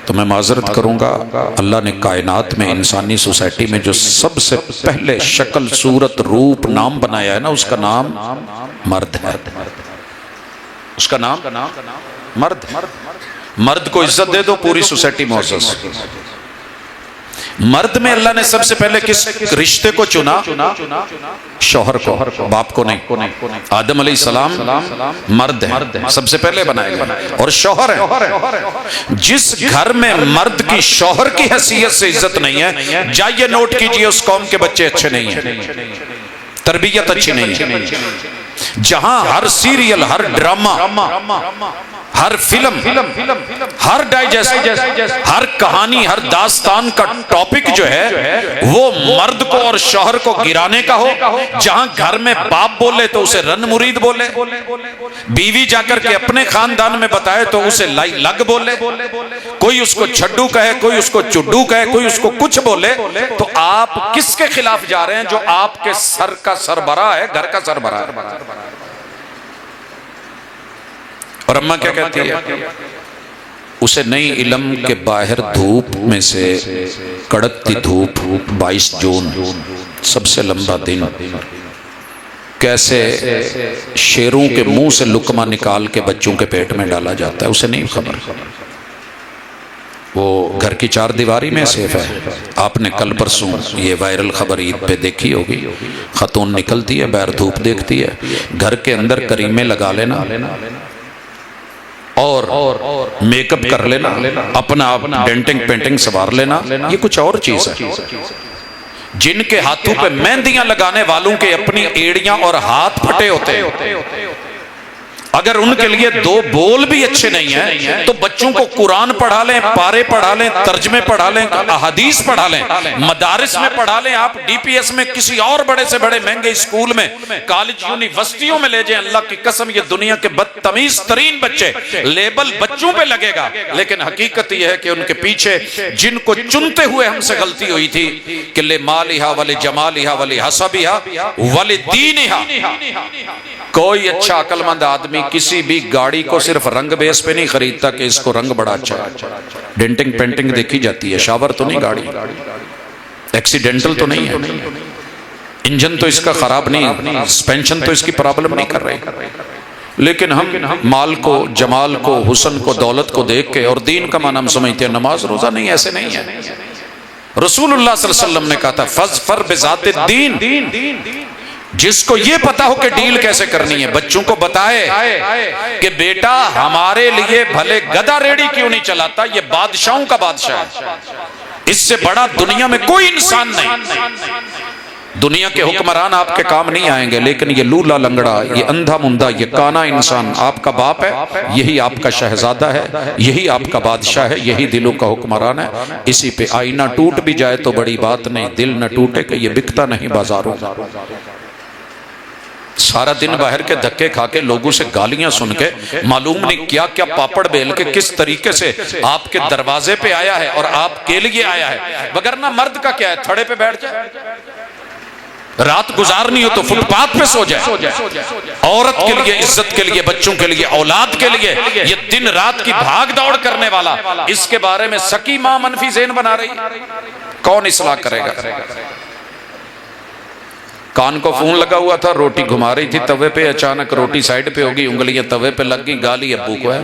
تو میں معذرت کروں گا، اللہ نے کائنات میں انسانی سوسائٹی میں جو سب سے پہلے شکل صورت روپ نام بنایا ہے نا، اس کا نام مرد ہے. اس کا نام مرد. مرد کو عزت دے دو، پوری سوسائٹی معزز. مرد میں اللہ نے سب سے پہلے کس رشتے کو چنا؟ شوہر کو، باپ کو نہیں. آدم علیہ السلام مرد ہیں، سب سے پہلے بنائے گئے، اور شوہر ہیں. جس گھر میں مرد کی شوہر کی حیثیت سے عزت نہیں ہے، جائیے نوٹ کیجئے اس قوم کے بچے اچھے نہیں ہیں، تربیت اچھی نہیں ہے. جہاں ہر سیریل، ہر ڈرامہ، ہر فلم، ہر ڈائجسٹ، ہر کہانی، ہر داستان کا ٹاپک جو ہے وہ مرد کو اور شوہر کو گرانے کا ہو. جہاں گھر میں باپ بولے تو اسے رن مرید بولے، بیوی جا کر کے اپنے خاندان میں بتائے تو اسے لگ بولے، کوئی اس کو چھڈو کہے، کوئی اس کو چڈو کہے، کوئی اس کو کچھ بولے. تو آپ کس کے خلاف جا رہے ہیں جو آپ کے سر کا سربراہ ہے، گھر کا سربراہ ہے؟ اور اماں کیا کہتی ہے؟ اسے نئی علم کے باہر دھوپ میں سے کڑکتی دھوپ، 22 جون سب سے لمبا دن، کیسے شیروں کے منہ سے لقمہ نکال کے بچوں کے پیٹ میں ڈالا جاتا ہے، اسے نہیں خبر. وہ گھر کی چار دیواری میں سیف ہے. آپ نے کل پرسوں یہ وائرل خبر عید پہ دیکھی ہوگی، خاتون نکلتی ہے باہر، دھوپ دیکھتی ہے، گھر کے اندر کریمیں لگا لینا اور میک اپ کر لینا، اپنا ڈینٹنگ پینٹنگ سوار لینا، یہ کچھ اور چیز ہے. جن کے ہاتھوں پہ مہندیاں لگانے والوں کے اپنی ایڑیاں اور ہاتھ پھٹے ہوتے ہیں، اگر ان کے لیے دو بول بھی اچھے نہیں ہیں تو بچوں کو قرآن پڑھا لیں، پارے پڑھا لیں، ترجمے پڑھا لیں، احادیث پڑھا لیں، مدارس میں پڑھا لیں، آپ ڈی پی ایس میں کسی اور بڑے سے بڑے مہنگے اسکول میں، کالج یونیورسٹیوں میں لے جائیں. اللہ کی قسم یہ دنیا کے بدتمیز ترین بچے، لیبل بچوں پہ لگے گا، لیکن حقیقت یہ ہے کہ ان کے پیچھے جن کو چنتے ہوئے ہم سے غلطی ہوئی تھی کہ لے مالہا ولی جمالہا ولی حسبہا ولی دینہا. کوئی اچھا عقل مند آدمی کسی بھی گاڑی کو صرف رنگ بیس پہ نہیں خریدتا کہ اس کو رنگ بڑا اچھا ہے. ڈینٹنگ پینٹنگ دیکھی جاتی ہے، شاور تو نہیں گاڑی، ایکسیڈنٹل تو نہیں ہے، انجن تو اس کا خراب نہیں، سسپینشن تو اس کی پرابلم نہیں کر رہے. لیکن ہم مال کو، جمال کو، حسن کو، دولت کو دیکھ کے اور دین کا معنی ہم سمجھتے ہیں نماز روزہ نہیں. ایسے نہیں ہے. رسول اللہ صلی اللہ علیہ وسلم نے کہا تھا فظفر بذات الدین. جس کو یہ پتا ہو کہ ڈیل کیسے کرنی ہے، بچوں کو بتائے کہ بیٹا ہمارے لیے بھلے گدھا ریڑھی کیوں نہیں چلاتا، یہ بادشاہوں کا بادشاہ ہے، اس سے بڑا دنیا میں کوئی انسان نہیں. دنیا کے حکمران آپ کے کام نہیں آئیں گے، لیکن یہ لولا لنگڑا، یہ اندھا مندہ، یہ کانا انسان آپ کا باپ ہے، یہی آپ کا شہزادہ ہے، یہی آپ کا بادشاہ ہے، یہی دلوں کا حکمران ہے. اسی پہ آئینہ ٹوٹ بھی جائے تو بڑی بات نہیں، دل نہ ٹوٹے کہ یہ بکتا نہیں بازاروں. سارا دن باہر کے دھکے کھا کے لوگوں سے گالیاں سن کے معلوم نہیں کیا کیا پاپڑ بیل کے کس طریقے سے آپ کے دروازے پہ آیا ہے اور آپ کے لیے آیا ہے. وگرنہ مرد کا کیا ہے، تھڑے پہ بیٹھ جائے، رات گزارنی ہو تو فٹ پاتھ پہ سو جائے. عورت کے لیے، عزت کے لیے، بچوں کے لیے، اولاد کے لیے یہ دن رات کی بھاگ دوڑ کرنے والا، اس کے بارے میں سکی ماں منفی ذہن بنا رہی، کون اصلاح کرے گا؟ کان کو فون لگا ہوا تھا، روٹی گھما رہی تھی توے پہ، اچانک روٹی سائیڈ پہ ہوگی، انگلیاں توے پہ لگ گئی، گالی ابو کو ہے.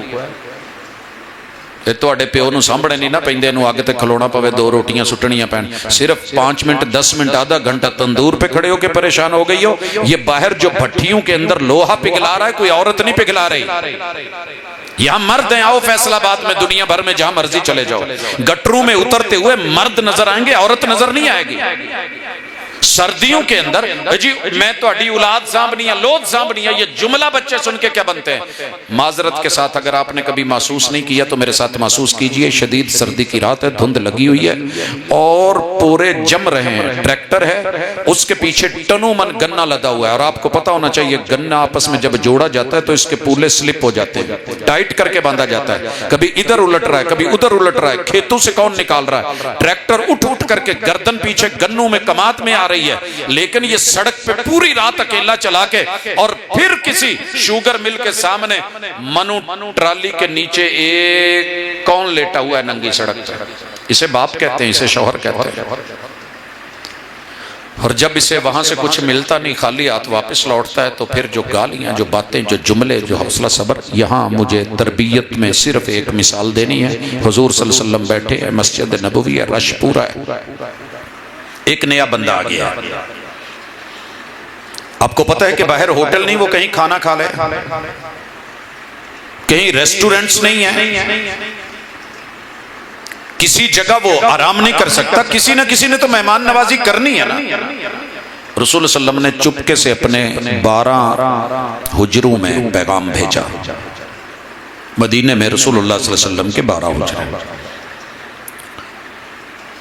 تواڈے پیو نو سامبھنے نہیں نہ پیندے، نو آگے تے کھلونا پوے، دو روٹیاں سٹنیاں پین، صرف 5 منٹ 10 منٹ آدھا گھنٹہ تندور پہ کھڑے ہو کے پریشان ہو گئی ہو. یہ باہر جو بھٹیوں کے اندر لوہا پگھلا رہا ہے کوئی عورت نہیں پگھلا رہی. یہاں مرد ہیں، آؤ فیصل آباد میں، دنیا بھر میں جہاں مرضی چلے جاؤ، گٹروں میں اترتے ہوئے مرد نظر آئیں گے، عورت نظر نہیں آئے گی. سردیوں کے اندر جی میں تو اڈی اولاد سانبھنی ہے، لود سانبھنی ہے، یہ جملہ بچے سن کے کیا بنتے ہیں. معذرت کے ساتھ اگر آپ نے کبھی محسوس نہیں کیا تو میرے ساتھ محسوس کیجئے. شدید سردی کی رات ہے، دھند لگی ہوئی ہے اور پورے جم رہے ہیں، ٹریکٹر ہے، اس کے پیچھے ٹنوں من گنا لدا ہوا ہے. اور آپ کو پتا ہونا چاہیے گنا آپس میں جب جوڑا جاتا ہے تو اس کے پولے سلپ ہو جاتے ہیں، ٹائٹ کر کے باندھا جاتا ہے، کبھی ادھر الٹ رہا ہے، کبھی ادھر الٹ رہا ہے. کھیتوں سے کون نکال رہا ہے؟ ٹریکٹر اٹھ اٹھ کر کے گردن پیچھے گنوں میں کمات میں آ رہی رہی ہے، لیکن یہ سڑک پہ پوری رات اکیلا چلا کے اور پھر کسی شوگر مل کے سامنے منو ٹرالی کے نیچے ایک کون لیٹا ہوا ہے ننگی سڑک پہ، اسے باپ کہتے ہیں، اسے شوہر کہتے ہیں، اور جب اسے وہاں سے کچھ ملتا نہیں، خالی ہاتھ واپس لوٹتا ہے، تو پھر جو گالیاں، جو باتیں، جو جملے، جو حوصلہ صبر. یہاں مجھے تربیت میں صرف ایک مثال دینی ہے. حضور صلی اللہ علیہ وسلم بیٹھے ہیں، مسجد نبوی ہے، رش پورا ہے، ایک نیا بندہ آ گیا. آپ کو پتہ ہے کہ باہر ہوٹل نہیں، وہ کہیں کھانا کھا لے، کہیں ریسٹورنٹس نہیں ہیں، کسی جگہ وہ آرام نہیں کر سکتا، کسی نہ کسی نے تو مہمان نوازی کرنی ہے نا. رسول صلی اللہ علیہ وسلم نے چپکے سے اپنے 12 حجروں میں پیغام بھیجا. مدینے میں رسول اللہ صلی اللہ علیہ وسلم کے 12 حجرے،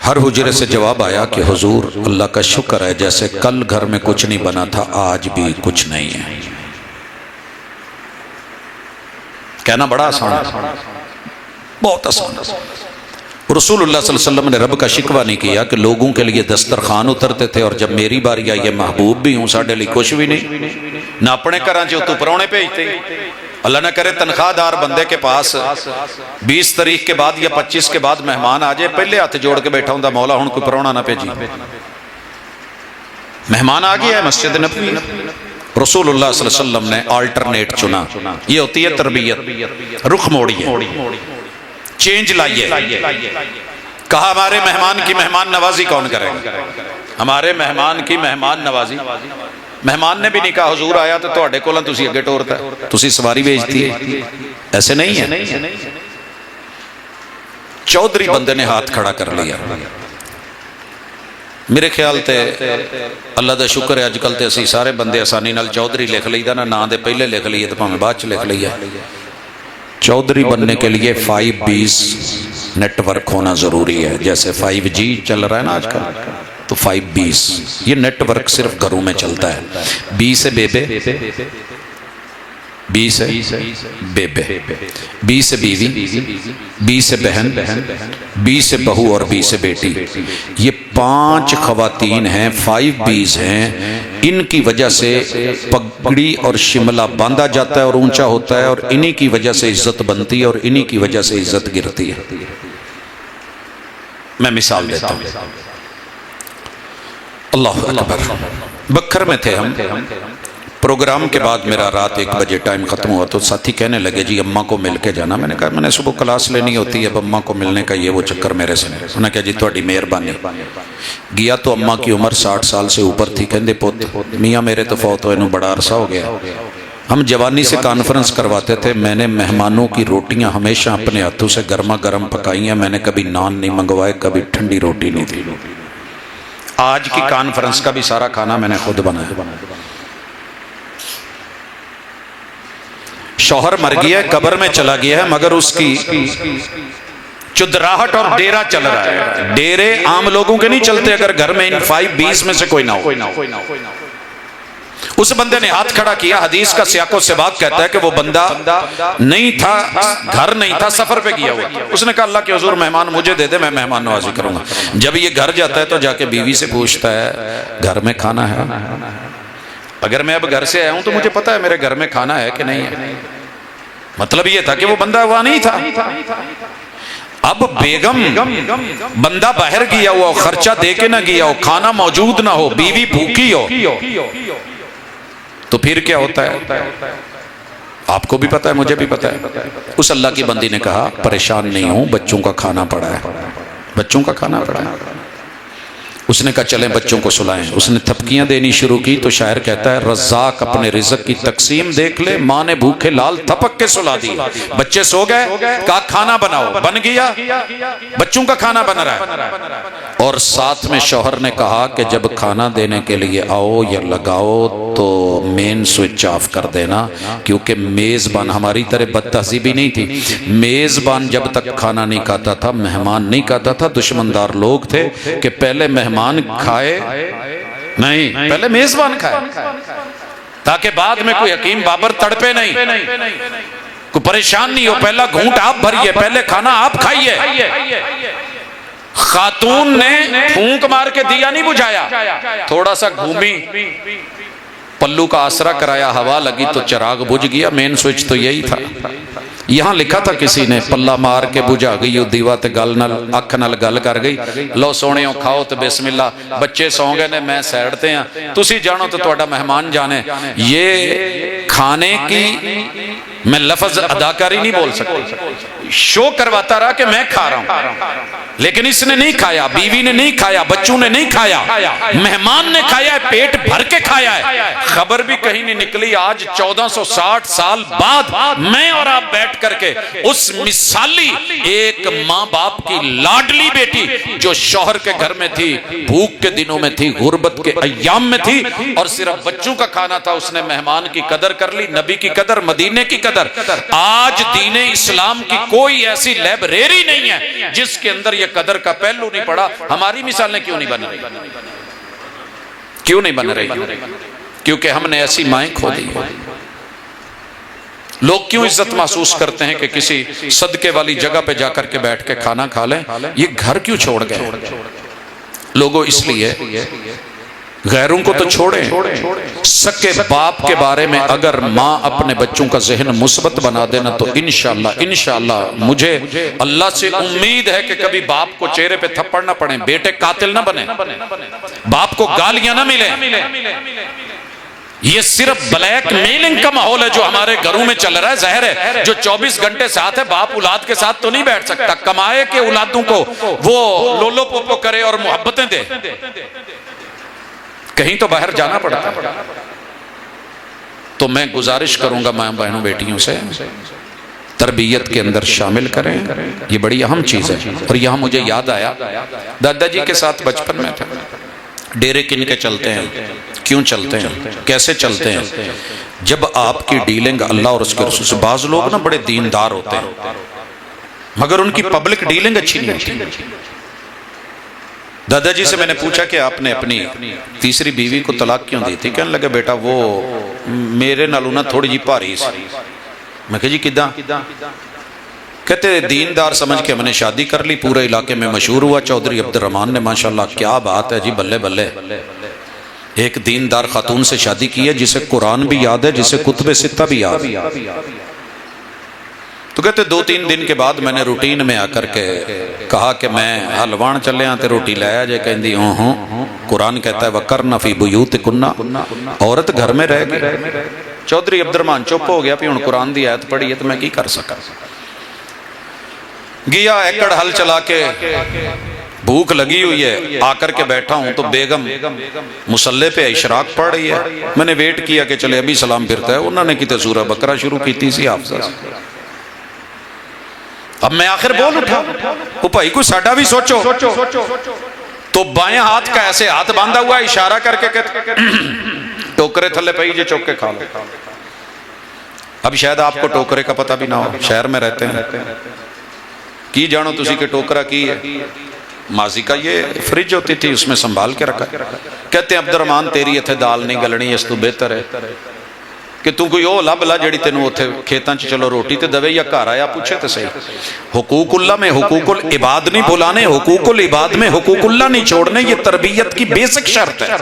ہر حجرے سے جواب آیا کہ حضور اللہ کا شکر ہے، جیسے کل گھر میں کچھ نہیں بنا تھا آج بھی کچھ نہیں ہے. کہنا بڑا آسان ہے، بہت آسان ہے. رسول اللہ صلی اللہ علیہ وسلم نے رب کا شکوہ نہیں کیا کہ لوگوں کے لیے دسترخوان اترتے تھے اور جب میری باری آئی، یہ محبوب بھی ہوں، ساڑھے لیے کچھ بھی نہیں، نہ اپنے گھراں چ تو پرونے بھیجتے. اللہ نہ کرے تنخواہ دار بندے کے پاس 20 تاریخ کے بعد یا 25 کے بعد مہمان آ جائے، پہلے ہاتھ جوڑ کے بیٹھا ہوں مولا ہن کوئی پرونا نہ بھیجی. مہمان آ گیا ہے مسجد نبوی، رسول اللہ صلی اللہ علیہ وسلم نے آلٹرنیٹ چنا. یہ ہوتی ہے تربیت، رخ موڑیے، چینج لائیے. کہا ہمارے مہمان کی مہمان نوازی کون کرے گا؟ ہمارے مہمان کی مہمان نوازی. مہمان نے بھی نہیں کہا حضور آیا تو تواڈے کولوں تسی اگے ٹورتا ہے، تسی سواری بھیجتی ہے، ایسے نہیں ہے. چودھری بندے نے ہاتھ کھڑا کر لیا. میرے خیال تے اللہ دا شکر ہے اج کل تے اسی سارے بندے آسانی نال چودھری لکھ لئیدا نا، نام دے پہلے لکھ لئیے تے بھاویں بعد چ لکھ لئیے. چودھری بننے کے لیے 5Bs نیٹ ورک ہونا ضروری ہے. جیسے 5G چل رہا ہے نا آج کل، تو 5Bs یہ نیٹ ورک صرف گھروں میں چلتا ہے. B سے بیبے، B سے بیبے، B سے بیوی، B سے بہن، B سے بہو اور B سے بیٹی. یہ 5 خواتین ہیں، 5Bs ہیں. ان کی وجہ سے پگڑی اور شملہ باندھا جاتا ہے اور اونچا ہوتا ہے، اور انہی کی وجہ سے عزت بنتی ہے اور انہی کی وجہ سے عزت گرتی ہے. میں مثال دیتا ہوں. اللہ اکبر. بکھر میں تھے ہم، پروگرام کے بعد میرا رات 1 بجے ٹائم ختم ہوا تو ساتھی کہنے لگے جی اماں کو مل کے جانا. میں نے کہا میں نے صبح کلاس لینی ہوتی ہے، اب اماں کو ملنے کا یہ وہ چکر میرے سے نہیں. انہوں نے کہا جی تہاڈی مہربانی. گیا تو اماں کی عمر 60 سال سے اوپر تھی. کہندے پوت میاں میرے تو فوت ہوئے نوں بڑا عرصہ ہو گیا. ہم جوانی سے کانفرنس کرواتے تھے. میں نے مہمانوں کی روٹیاں ہمیشہ اپنے ہاتھوں سے گرما گرم پکائی ہیں. میں نے کبھی نان نہیں منگوائے، کبھی ٹھنڈی روٹی نہیں دی. آج کی کانفرنس کا بھی سارا کھانا میں نے خود بنایا. شوہر مر گیا ہے، قبر میں چلا گیا ہے، مگر اس کی چدراہٹ اور ڈیرا چل رہا ہے. ڈیرے عام لوگوں کے نہیں چلتے اگر گھر میں ان 5Bs میں سے کوئی نہ ہو. اس بندے نے ہاتھ کھڑا کیا. حدیث کا سیاق و سباق کہتا ہے کہ وہ بندہ نہیں تھا، گھر نہیں تھا، سفر پہ گیا ہوا. اس نے کہا اللہ کے حضور مہمان مجھے دے دے، میں مہمان نوازی کروں گا. جب یہ گھر جاتا ہے تو جا کے بیوی سے پوچھتا ہے گھر میں کھانا ہے؟ اگر میں اب گھر سے آیا ہوں تو مجھے پتا ہے میرے گھر میں کھانا ہے کہ نہیں ہے. مطلب یہ تھا کہ وہ بندہ وہاں نہیں تھا. اب بیگم بندہ باہر گیا ہوا، خرچہ دے کے نہ گیا ہو، کھانا موجود نہ ہو، بیوی بھوکی ہو، تو پھر کیا ہوتا ہے؟ آپ کو بھی پتا ہے، مجھے بھی پتا ہے. اس اللہ کی بندی نے کہا پریشان نہیں ہوں، بچوں کا کھانا پڑا ہے، بچوں کا کھانا پڑا ہے. اس نے کہا چلیں بچوں کو سلائیں. اس نے تھپکیاں دینی شروع کی تو شاعر کہتا ہے رزاق اپنے رزق کی تقسیم دیکھ لے، ماں نے بھوکے لال تھپک کے سلا دی. بچے سو گئے، کہا کھانا بناؤ، بن گیا، بچوں کا کھانا بن رہا ہے. اور ساتھ میں شوہر نے کہا کہ جب کھانا دینے کے لیے آؤ یا لگاؤ تو مین سوئچ آف کر دینا، کیونکہ میزبان ہماری طرح بد تہذیبی نہیں تھی. میزبان جب تک کھانا نہیں کھاتا تھا، مہمان نہیں کھاتا تھا. دشمندار لوگ تھے کہ پہلے مہمان کھائے نہیں، پہلے میزبان کھائے، تاکہ بعد میں کوئی حکیم بابر تڑپے نہیں، کوئی پریشان نہیں ہو. پہلا گھونٹ آپ بھریے، پہلے کھانا آپ کھائیے. خاتون نے پھونک مار کے دیا نہیں بجھایا، تھوڑا سا گھومی، پلو کا آسرا کرایا، ہوا لگی تو چراغ بجھ گیا۔ مین سوئچ تو یہی تھا۔ یہاں لکھا تھا کسی نے پلہ مار کے بجھا گئی دیوا تے گل نال اکھ نال گل کر گئی، لو سونےو کھاؤ تے بسم اللہ، بچے سو گئے نے میں سیڑتے ہیں، تسی جانو تو تہاڈا مہمان جانے۔ یہ کھانے کی میں لفظ اداکاری نہیں بول سکتا، شو کرواتا رہا کہ میں کھا رہا ہوں، لیکن اس نے نہیں کھایا، بیوی نے نہیں کھایا، بچوں نے نہیں کھایا، مہمان نے کھایا ہے، پیٹ بھر کے کھایا ہے۔ خبر بھی کہیں نہیں نکلی۔ آج 1460 سال بعد میں اور آپ بیٹھ کر کے اس مثالی ایک ماں باپ کی لاڈلی بیٹی جو شوہر کے گھر میں تھی، بھوک کے دنوں میں تھی، غربت کے ایام میں تھی، اور صرف بچوں کا کھانا تھا، اس نے مہمان کی قدر کر لی، نبی کی قدر، مدینے کی قدر۔ آج دین اسلام کی کوئی ایسی لائبریری نہیں ہے جس کے اندر یہ قدر کا پہلو نہیں پڑا۔ ہماری مثالیں کیوں نہیں بن رہی؟ کیوں نہیں بن رہی؟ کیونکہ ہم نے ایسی مائیں کھو دی۔ لوگ کیوں عزت محسوس کرتے ہیں کہ کسی صدقے والی جگہ پہ جا کر کے بیٹھ کے کھانا کھا لیں؟ یہ گھر کیوں چھوڑ گئے لوگوں؟ اس لیے غیروں کو تو چھوڑیں، سکے باپ کے بارے میں اگر ماں اپنے بچوں کا ذہن مثبت بنا دینا تو انشاءاللہ مجھے اللہ سے امید ہے کہ کبھی باپ کو چہرے پہ تھپڑ نہ پڑیں، بیٹے قاتل نہ بنیں، باپ کو گالیاں نہ ملیں۔ یہ صرف بلیک میلنگ کا ماحول ہے جو ہمارے گھروں میں چل رہا ہے۔ ظاہر ہے جو 24 گھنٹے ساتھ ہے، باپ اولاد کے ساتھ تو نہیں بیٹھ سکتا، کمائے کہ اولادوں کو وہ لولو پوپو کرے اور محبتیں دے، کہیں تو باہر جانا پڑتا ہے۔ تو میں گزارش کروں گا ماں بہنوں بیٹیوں سے، تربیت کے اندر شامل کریں، یہ بڑی اہم چیز ہے۔ اور یہاں مجھے یاد آیا، دادا جی کے ساتھ بچپن میں تھا، ڈیرے کن کے چلتے ہیں، کیوں چلتے ہیں، کیسے چلتے ہیں؟ جب آپ کی ڈیلنگ اللہ اور اس کے رسول سے، بعض لوگ نا بڑے دیندار ہوتے ہیں مگر ان کی پبلک ڈیلنگ اچھی نہیں ہوتی۔ دادا جی سے میں نے پوچھا کہ آپ نے اپنی تیسری بیوی کو طلاق کیوں دی تھی؟ کہنے لگے بیٹا وہ میرے نالوں نا تھوڑی جی بھاری سی۔ میں کہا جی کداں؟ کہتے دیندار سمجھ کے ہم نے شادی کر لی، پورے علاقے میں مشہور ہوا، چودھری عبد الرحمن نے ماشاءاللہ کیا بات ہے جی، بلے بلے، ایک دیندار خاتون سے شادی کی ہے جسے قرآن بھی یاد ہے، جسے کتب ستہ بھی یاد ہے۔ تو کہتے 2-3 دن کے بعد میں نے روٹین میں آ کر کے کہا کہ میں حلوان چلے آتے روٹی لایا جائے، کہندی ہوں قرآن کہتا ہے وَقَرْنَ فِي بُيُوتِكُنَّ، عورت گھر میں رہ گئی۔ چودھری عبد الرحمن چپ ہو گیا، پھر ہن قرآن دی آیت پڑھی ہے تو میں کی کر سکا؟ گیا ایکڑ ہل چلا کے، بھوک لگی ہوئی ہے، آ کر کے بیٹھا ہوں تو بیگم مصلے پہ اشراق پڑھ رہی ہے۔ میں نے ویٹ کیا کہ چلے ابھی سلام پھرتا ہے، انہوں نے کتے سورہ بقرہ شروع کی تھی حافظہ سے۔ اب میں آخر بول اٹھا، وہ بھائی کوئی ساڈا بھی سوچو، تو بائیں ہاتھ کا ایسے ہاتھ باندھا ہوا اشارہ کر کے ٹوکرے تھلے پئی جے چوک کے کھا لو۔ اب شاید آپ کو ٹوکرے کا پتہ بھی نہ ہو، شہر میں رہتے ہیں، کی جانو تسی کہ ٹوکرا کی ہے؟ ماضی کا یہ فریج ہوتی تھی، اس میں سنبھال کے رکھا۔ کہتے ہیں عبد الرحمن تیری اتھے دال نہیں گلنی، اس تو بہتر ہے کہ تو کوئی او لب لا جڑی تینوں اتھے کھیتاں چ چلو روٹی تے دوے یا گھر آیا پوچھے تے صحیح۔ حقوق اللہ میں حقوق العباد نہیں بھلانے، حقوق العباد میں حقوق اللہ نہیں چھوڑنے، یہ تربیت کی بیسک شرط ہے۔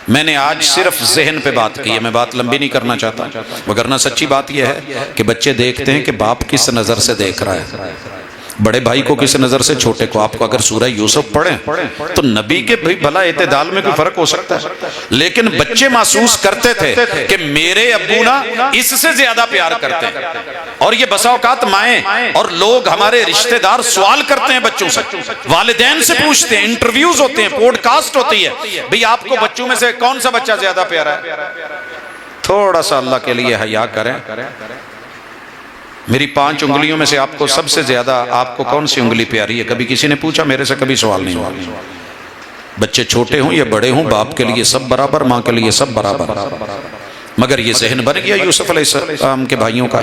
میں نے آج صرف ذہن پہ بات کی ہے، میں بات لمبی نہیں کرنا چاہتا، وگرنہ سچی بات یہ ہے کہ بچے دیکھتے ہیں کہ باپ کس نظر سے دیکھ رہا ہے، بڑے بھائی کو کس نظر سے، چھوٹے کو۔ آپ کو اگر سورہ یوسف پڑھیں تو نبی کے بھلا اعتدال میں کوئی فرق ہو سکتا ہے، لیکن بچے محسوس کرتے تھے کہ میرے ابو نا اس سے زیادہ پیار کرتے ہیں۔ اور یہ بسا اوقات مائیں اور لوگ ہمارے رشتہ دار سوال کرتے ہیں بچوں سے، والدین سے پوچھتے ہیں، انٹرویوز ہوتے ہیں، پوڈ کاسٹ ہوتی ہے، بھئی آپ کو بچوں میں سے کون سا بچہ زیادہ پیارا ہے؟ تھوڑا سا اللہ کے لیے حیا کریں۔ میری 5 انگلیوں میں سے آپ کو سب سے زیادہ آپ کو کون سی انگلی پیاری ہے؟ کبھی کسی نے پوچھا؟ میرے سے کبھی سوال نہیں ہوا۔ بچے چھوٹے ہوں یا بڑے ہوں، باپ کے لیے سب برابر، ماں کے لیے سب برابر۔ مگر یہ ذہن بن گیا یوسف علیہ السلام کے بھائیوں کا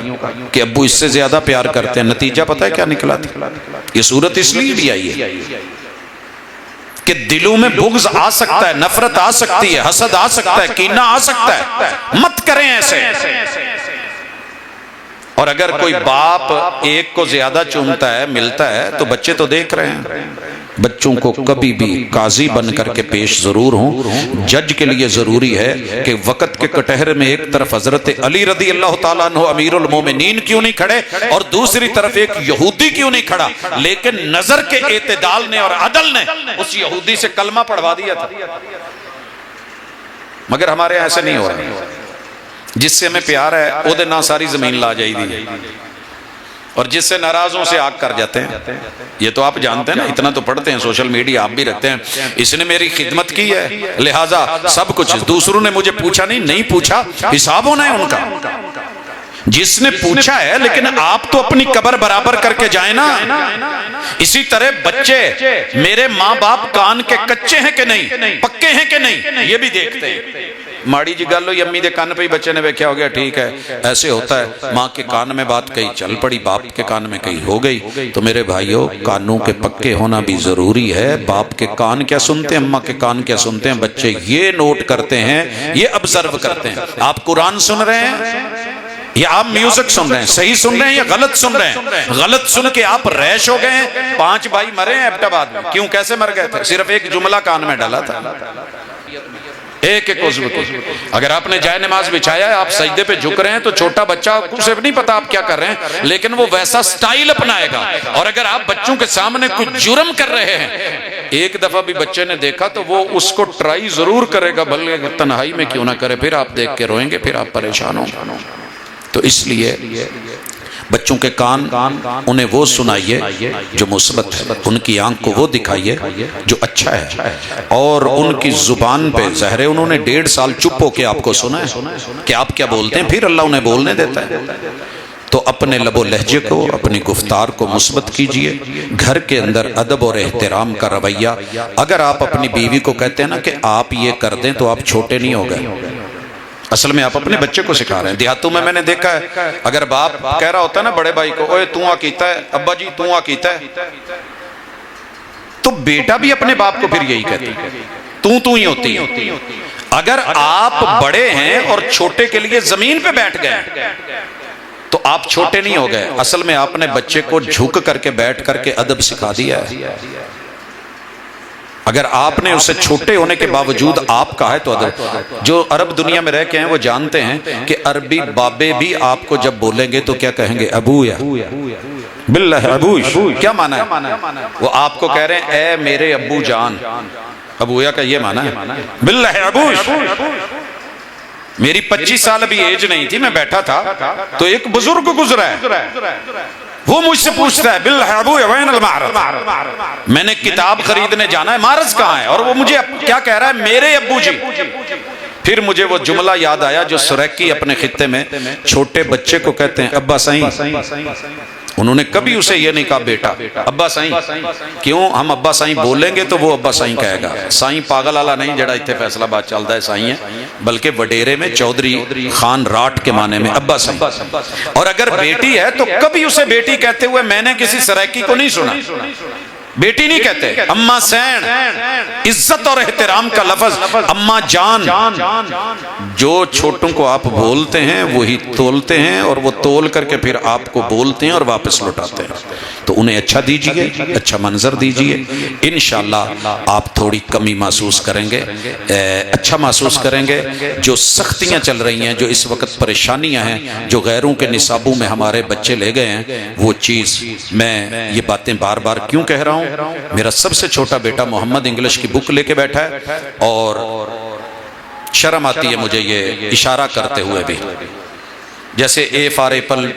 کہ ابو اس سے زیادہ پیار کرتے ہیں۔ نتیجہ پتہ ہے کیا نکلا تھا؟ یہ صورت اس لیے بھی آئی ہے کہ دلوں میں بغض آ سکتا ہے، نفرت آ سکتی ہے، حسد آ سکتا ہے، کینہ آ سکتا ہے، مت کریں ایسے۔ اور اگر کوئی باپ ایک کو زیادہ چومتا ہے ملتا ہے تو بچے تو دیکھ رہے ہیں. بچوں کو کبھی بھی قاضی بن کر کے پیش ضرور ہوں. جج کے لیے ضروری ہے کہ وقت کے کٹہرے میں ایک طرف حضرت علی رضی اللہ تعالیٰ عنہ امیر المومنین کیوں نہیں کھڑے اور دوسری طرف ایک یہودی کیوں نہیں کھڑا, لیکن نظر کے اعتدال نے اور عدل نے اس یہودی سے کلمہ پڑھوا دیا تھا. مگر ہمارے ایسے نہیں ہو رہا. جس سے ہمیں پیار ہے وہ دے نہ ساری زمین لا جائی دی, اور جس سے ناراضوں سے آگ کر جاتے ہیں. یہ تو آپ جانتے ہیں نا, اتنا تو پڑھتے ہیں, سوشل میڈیا آپ بھی رکھتے ہیں. اس نے میری خدمت کی ہے لہٰذا سب کچھ. دوسروں نے مجھے پوچھا نہیں پوچھا, حساب ہونا ہے ان کا. جس نے پوچھا ہے لیکن آپ تو اپنی قبر برابر کر کے جائیں نا. اسی طرح بچے میرے ماں باپ کان کے کچے ہیں کہ نہیں, پکے ہیں کہ نہیں, یہ بھی دیکھتے ہیں. ماڑی جی گل ہوئی امی دے کان پہ ہی بچے نے ویکھیا ہو گیا, ٹھیک ہے ایسے ہوتا ہے. ماں کے کان میں بات کہی چل پڑی, باپ کے کان میں کہی ہو گئی. تو میرے بھائیوں کانوں کے پکے ہونا بھی ضروری ہے. باپ کے کان کیا سنتے ہیں, اماں کے کان کیا سنتے ہیں, بچے یہ نوٹ کرتے ہیں, یہ ابزرو کرتے ہیں. آپ قرآن سن رہے ہیں یا آپ میوزک سن رہے ہیں, صحیح سن رہے ہیں یا غلط سن رہے ہیں. غلط سن کے آپ ریش ہو گئے ہیں. 5 بھائی مرے ہیں ایبٹاباد میں, کیوں کیسے مر گئے تھے؟ صرف ایک جملہ کان میں ڈالا تھا, ایک عضو کو. اگر آپ نے جائے نماز بچھایا ہے, آپ سجدے پہ جھک رہے ہیں, تو چھوٹا بچہ اسے نہیں پتا آپ کیا کر رہے ہیں, لیکن وہ ویسا سٹائل اپنائے گا. اور اگر آپ بچوں کے سامنے کچھ جرم کر رہے ہیں, ایک دفعہ بھی بچے نے دیکھا تو وہ اس کو ٹرائی ضرور کرے گا, بلکہ تنہائی میں کیوں نہ کرے. پھر آپ دیکھ کے روئیں گے, پھر آپ پریشان ہوں. تو اس لیے بچوں کے کان انہیں وہ سنائیے جو مثبت ہے, ان کی آنکھ کو وہ دکھائیے جو اچھا ہے, اور ان کی زبان پہ ظاہر ہے انہوں نے 1.5 سال چپ ہو کے آپ کو سنا ہے کہ آپ کیا بولتے ہیں, پھر اللہ انہیں بولنے دیتا ہے. تو اپنے لب و لہجے کو, اپنی گفتار کو مثبت کیجئے. گھر کے اندر ادب اور احترام کا رویہ. اگر آپ اپنی بیوی کو کہتے ہیں نا کہ آپ یہ کر دیں, تو آپ چھوٹے نہیں ہو گئے. اصل میں آپ اپنے بچے کو سکھا رہے ہیں. دیہاتوں میں نے دیکھا ہے, اگر باپ کہہ رہا ہوتا ہے نا بڑے بھائی کو, اوے تو آ کیتا ہے, ابا جی تو آ کیتا ہے, تو بیٹا بھی اپنے باپ کو پھر یہی کہتا ہے, تو ہی ہوتی ہے. اگر آپ بڑے ہیں اور چھوٹے کے لیے زمین پہ بیٹھ گئے تو آپ چھوٹے نہیں ہو گئے. اصل میں آپ نے بچے کو جھک کر کے بیٹھ کر کے ادب سکھا دیا ہے. اگر آپ نے اسے چھوٹے ہونے کے باوجود آپ کا ہے تو ادب. جو عرب دنیا میں رہ کے ہیں وہ جانتے ہیں کہ عربی بابے بھی آپ کو جب بولیں گے تو کیا کہیں گے, ابو یا باللہ ابوش. کیا معنی ہے؟ وہ آپ کو کہہ رہے ہیں اے میرے ابو جان. ابویا کا یہ معنی ہے باللہ ابوش. میری 25 سال ابھی ایج نہیں تھی, میں بیٹھا تھا تو ایک بزرگ گزرا ہے, وہ مجھ سے پوچھتا ہے باللہ ابو وین المعرض. میں نے کتاب خریدنے جانا ہے, معرض کہاں ہے, اور وہ مجھے کیا کہہ رہا ہے, میرے ابو جی. پھر مجھے وہ جملہ یاد آیا جو سریکی اپنے خطے میں چھوٹے بچے کو کہتے ہیں ابا سائیں. انہوں نے کبھی اسے یہ نہیں کہا بیٹا, ابا سائیں. کیوں؟ ہم ابا سائیں بولیں گے تو وہ ابا سائیں کہے گا. سائیں پاگل والا نہیں جڑا اتنے فیصلہ آباد چلتا ہے سائیں ہے, بلکہ وڈیرے میں چودھری خان راٹ کے معنی میں ابا سائیں. اور اگر بیٹی ہے تو کبھی اسے بیٹی کہتے ہوئے میں نے کسی سرائکی کو نہیں سنا. بیٹی نہیں کہتے, اماں سین, عزت اور احترام کا لفظ. اماں جان. جو چھوٹوں کو آپ بولتے ہیں وہی تولتے ہیں, اور وہ تول کر کے پھر آپ کو بولتے ہیں اور واپس لوٹاتے ہیں. تو انہیں اچھا دیجئے, اچھا منظر دیجئے. انشاءاللہ آپ تھوڑی کمی محسوس کریں گے, اچھا محسوس کریں گے. جو سختیاں چل رہی ہیں, جو اس وقت پریشانیاں ہیں, جو غیروں کے نصابوں میں ہمارے بچے لے گئے ہیں, وہ چیز میں یہ باتیں بار بار کیوں کہہ رہا ہوں. میرا سب سے چھوٹا بیٹا محمد انگلش کی بک لے کے بیٹھا ہے, اور شرم آتی ہے مجھے یہ اشارہ کرتے ہوئے بھی. جیسے اے فار ایپل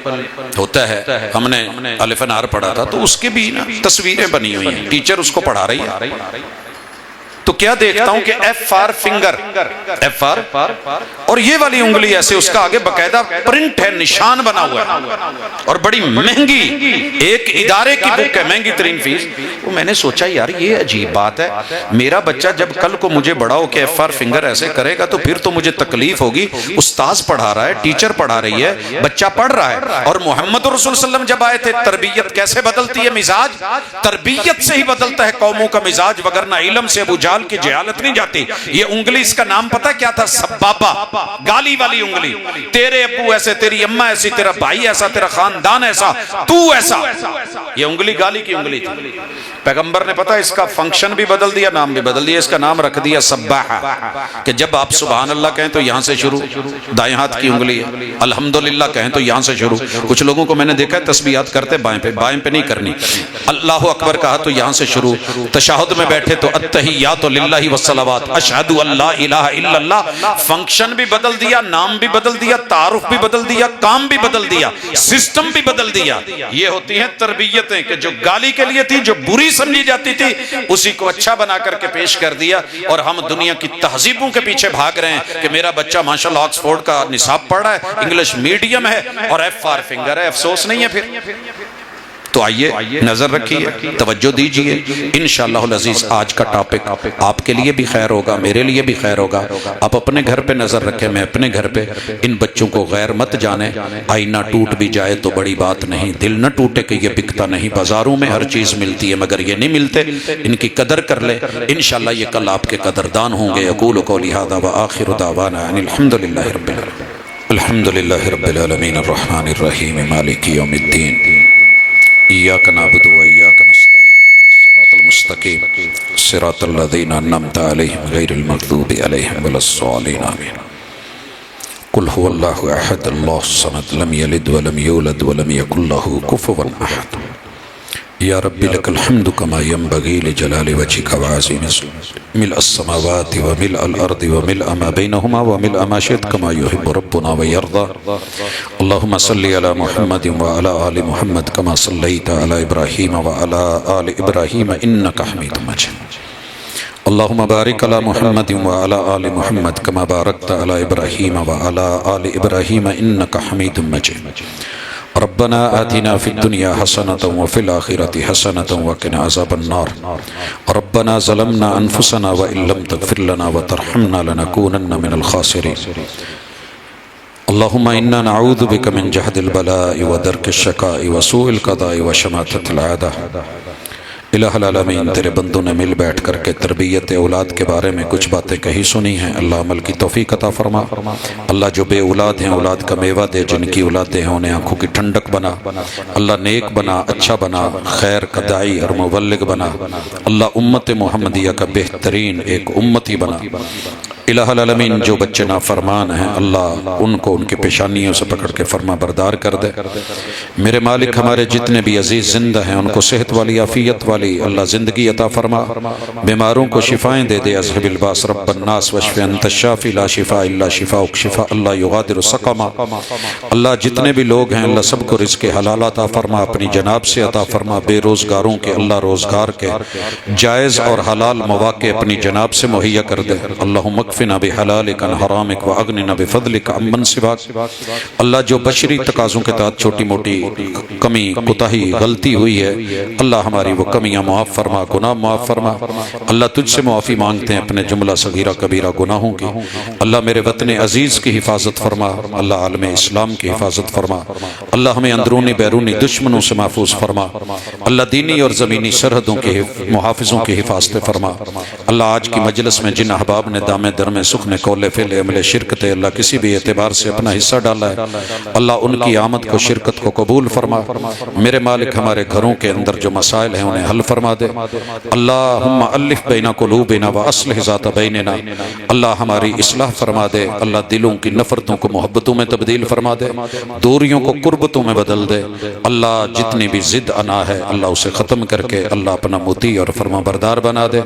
ہوتا ہے, ہم نے الف نار پڑھا تھا, تو اس کے بھی تصویریں بنی ہوئی ہیں, ٹیچر اس کو پڑھا رہی ہے. تو کیا دیکھتا ہوں کہ F for finger, F for, اور یہ والی انگلی ایسے, اس کا آگے باقاعدہ پرنٹ ہے, نشان بنا ہوا ہے, اور بڑی مہنگی ایک ادارے کی بک ہے, مہنگی ترین فیس. وہ میں نے سوچا یار یہ عجیب بات ہے, میرا بچہ جب کل کو مجھے بڑا ہو کہ ایف فار فنگر ایسے کرے گا تو پھر تو مجھے تکلیف ہوگی. استاذ پڑھا رہا ہے, ٹیچر پڑھا رہی ہے, بچہ پڑھ رہا ہے. اور محمد رسول صلی اللہ علیہ وسلم جب آئے تھے, تربیت کیسے بدلتی ہے مزاج؟ تربیت سے ہی بدلتا ہے قوموں کا مزاج, وگرنہ علم سے ابو جہل جال کی جہالت نہیں جاتی. یہ انگلی اس کا نام پتہ کیا تھا؟ سبابہ، گالی والی انگلی. تیرے ابو ایسے، تیری اماں ایسی، تیرا بھائی ایسا، تیرا خاندان ایسا، تو ایسا. یہ انگلی گالی کی انگلی تھی. پیغمبر نے پتہ اس کا فنکشن بھی بدل دیا، نام بھی بدل دیا. اس کا نام رکھ دیا سباحہ، کہ جب آپ سبحان اللہ کہیں تو یہاں سے شروع، دائیں ہاتھ کی انگلی ہے. الحمدللہ کہیں تو یہاں سے شروع. کچھ لوگوں کو میں نے دیکھا ہے تسبیحات کرتے بائیں پہ، بائیں پہ نہیں کرنی. اللہ اکبر کہا تو یہاں سے شروع. تشہد میں بیٹھے تو التحیات للہ والصلوات، اشہد ان لا الہ الا اللہ. فنکشن بھی بدل دیا، نام بھی بدل دیا، تعارف بھی بدل دیا، کام بھی بدل دیا، سسٹم بھی بدل دیا. یہ ہوتی ہیں تربیتیں کہ جو گالی کے لیے تھی، جو بری سمجھی جاتی تھی، اسی کو اچھا بنا کر کے پیش کر دیا. اور ہم دنیا کی تہذیبوں کے پیچھے بھاگ رہے ہیں کہ میرا بچہ ماشاءاللہ آکسفورڈ کا نصاب پڑھ رہا ہے، انگلش میڈیم ہے اور ایف فار فنگر ہے. افسوس نہیں ہے پھر. تو آئیے نظر رکھیے، توجہ دیجئے. انشاءاللہ العزیز آج کا ٹاپک آپ کے لیے بھی خیر ہوگا، میرے لیے بھی خیر ہوگا. آپ اپنے گھر پہ نظر رکھیں، میں اپنے گھر پہ. ان بچوں کو غیر مت جانے. آئینہ ٹوٹ بھی جائے تو بڑی بات نہیں، دل نہ ٹوٹے کہ یہ بکتا نہیں. بازاروں میں ہر چیز ملتی ہے مگر یہ نہیں ملتے. ان کی قدر کر لے، انشاءاللہ یہ کل آپ کے قدردان ہوں گے. اقول قولی ھذا وآخر دعوانا ان الحمدللہ رب العالمین. الحمدللہ رب العالمین الرحمن الرحیم مالک یوم الدین. إياك نعبد وإياك نستعين اهدنا الصراط المستقيم صراط الذين أنعمت عليهم غير المغضوب عليهم ولا الضالين آمين. قل هو الله أحد الله الصمد لم يلد ولم يولد ولم يكن له كفوا أحد. يا رب لك الحمد كما ينبغي لجلال وجهك وعظيم سلطانك ملء السماوات وملء الأرض وملء ما بينهما وملء ما شئت كما يحب ربنا ويرضى. اللهم صل على محمد وعلى آل محمد كما صليت على إبراهيم وعلى آل إبراهيم إنك حميد مجيد. اللهم بارك على محمد وعلى آل محمد كما باركت على إبراهيم وعلى آل إبراهيم إنك حميد مجيد. ربنا آتنا في الدنيا حسنة وفي الآخرة حسنة وقنا عذاب النار. ربنا ظلمنا أنفسنا وإن لم تغفر لنا وترحمنا لنكونن من الخاسرين. اللهم إنا نعوذ بك من جهد البلاء ودرك الشقاء وسوء القضاء وشماتة الأعداء. الہ العالمین، تیرے بندوں نے مل بیٹھ کر کے تربیت اولاد کے بارے میں کچھ باتیں کہی سنی ہیں. اللہ عمل کی توفیق عطا فرما. اللہ جو بے اولاد ہیں اولاد کا میوہ دے، جن کی اولادیں ہیں انہیں آنکھوں کی ٹھنڈک بنا. اللہ نیک بنا، اچھا بنا، خیر کا داعی اور مبلغ بنا. اللہ امت محمدیہ کا بہترین ایک امتی بنا. الہ العالمین، جو بچے نافرمان ہیں اللہ ان کو ان کی پیشانیوں سے پکڑ کے فرما بردار کر دے. میرے مالک، ہمارے جتنے بھی عزیز زندہ ہیں ان کو صحت والی، عافیت والی اللہ زندگی عطا فرما. بیماروں کو شفائیں دے دے. اذهب الباس رب الناس واشف انت الشافی لا شفاء الا شفاءک شفاء اللہ یغادر سقما. اللہ جتنے بھی لوگ ہیں اللہ سب کو رزق حلال عطا فرما، اپنی جناب سے عطا فرما. بے روزگاروں کے اللہ روزگار کے جائز اور حلال مواقع اپنی جناب سے مہیا کر دے. اللہم اکفنا بحلالک عن حرامک واغننا بفضلک عمن سواک. اللہ جو بشری تقاضوں کے تحت چھوٹی موٹی کمی کوتاہی غلطی ہوئی ہے اللہ ہماری وہ کمیاں معاف فرما، گناہ معاف فرما. اللہ تجھ سے معافی مانگتے ہیں اپنے جملہ صغیرہ کبیرہ گناہوں کی. اللہ میرے وطن عزیز کی حفاظت فرما. اللہ عالم اسلام کی حفاظت فرما. اللہ ہمیں اندرونی بیرونی دشمنوں سے محفوظ فرما. اللہ دینی اور زمینی سرحدوں کے محافظوں کی حفاظت فرما. اللہ آج کی مجلس میں جن احباب نے دامے درمے سخن کولے فعل عمل شرکت اللہ کسی بھی اعتبار سے اپنا حصہ ڈالا ہے اللہ ان کی آمد کو، شرکت کو قبول فرما. میرے مالک، ہمارے گھروں کے اندر جو مسائل ہیں انہیں حل فرما دے. اللہم الف بین قلوبنا واصلح ذات بیننا. اللہ ہماری اصلاح فرما دے. اللہ دلوں کی نفرتوں کو محبتوں میں تبدیل فرما دے، دوریوں کو قربتوں میں بدل دے. اللہ جتنی بھی ضد انا ہے اللہ اسے ختم کر کے اللہ اپنا مطیع اور فرما بردار بنا دے.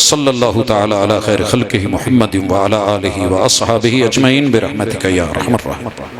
صلی اللہ تعالی علی خیر خلقہ محمد وعلی آلہ واصحابہ اجمعین برحمتک یا ارحم الراحمین.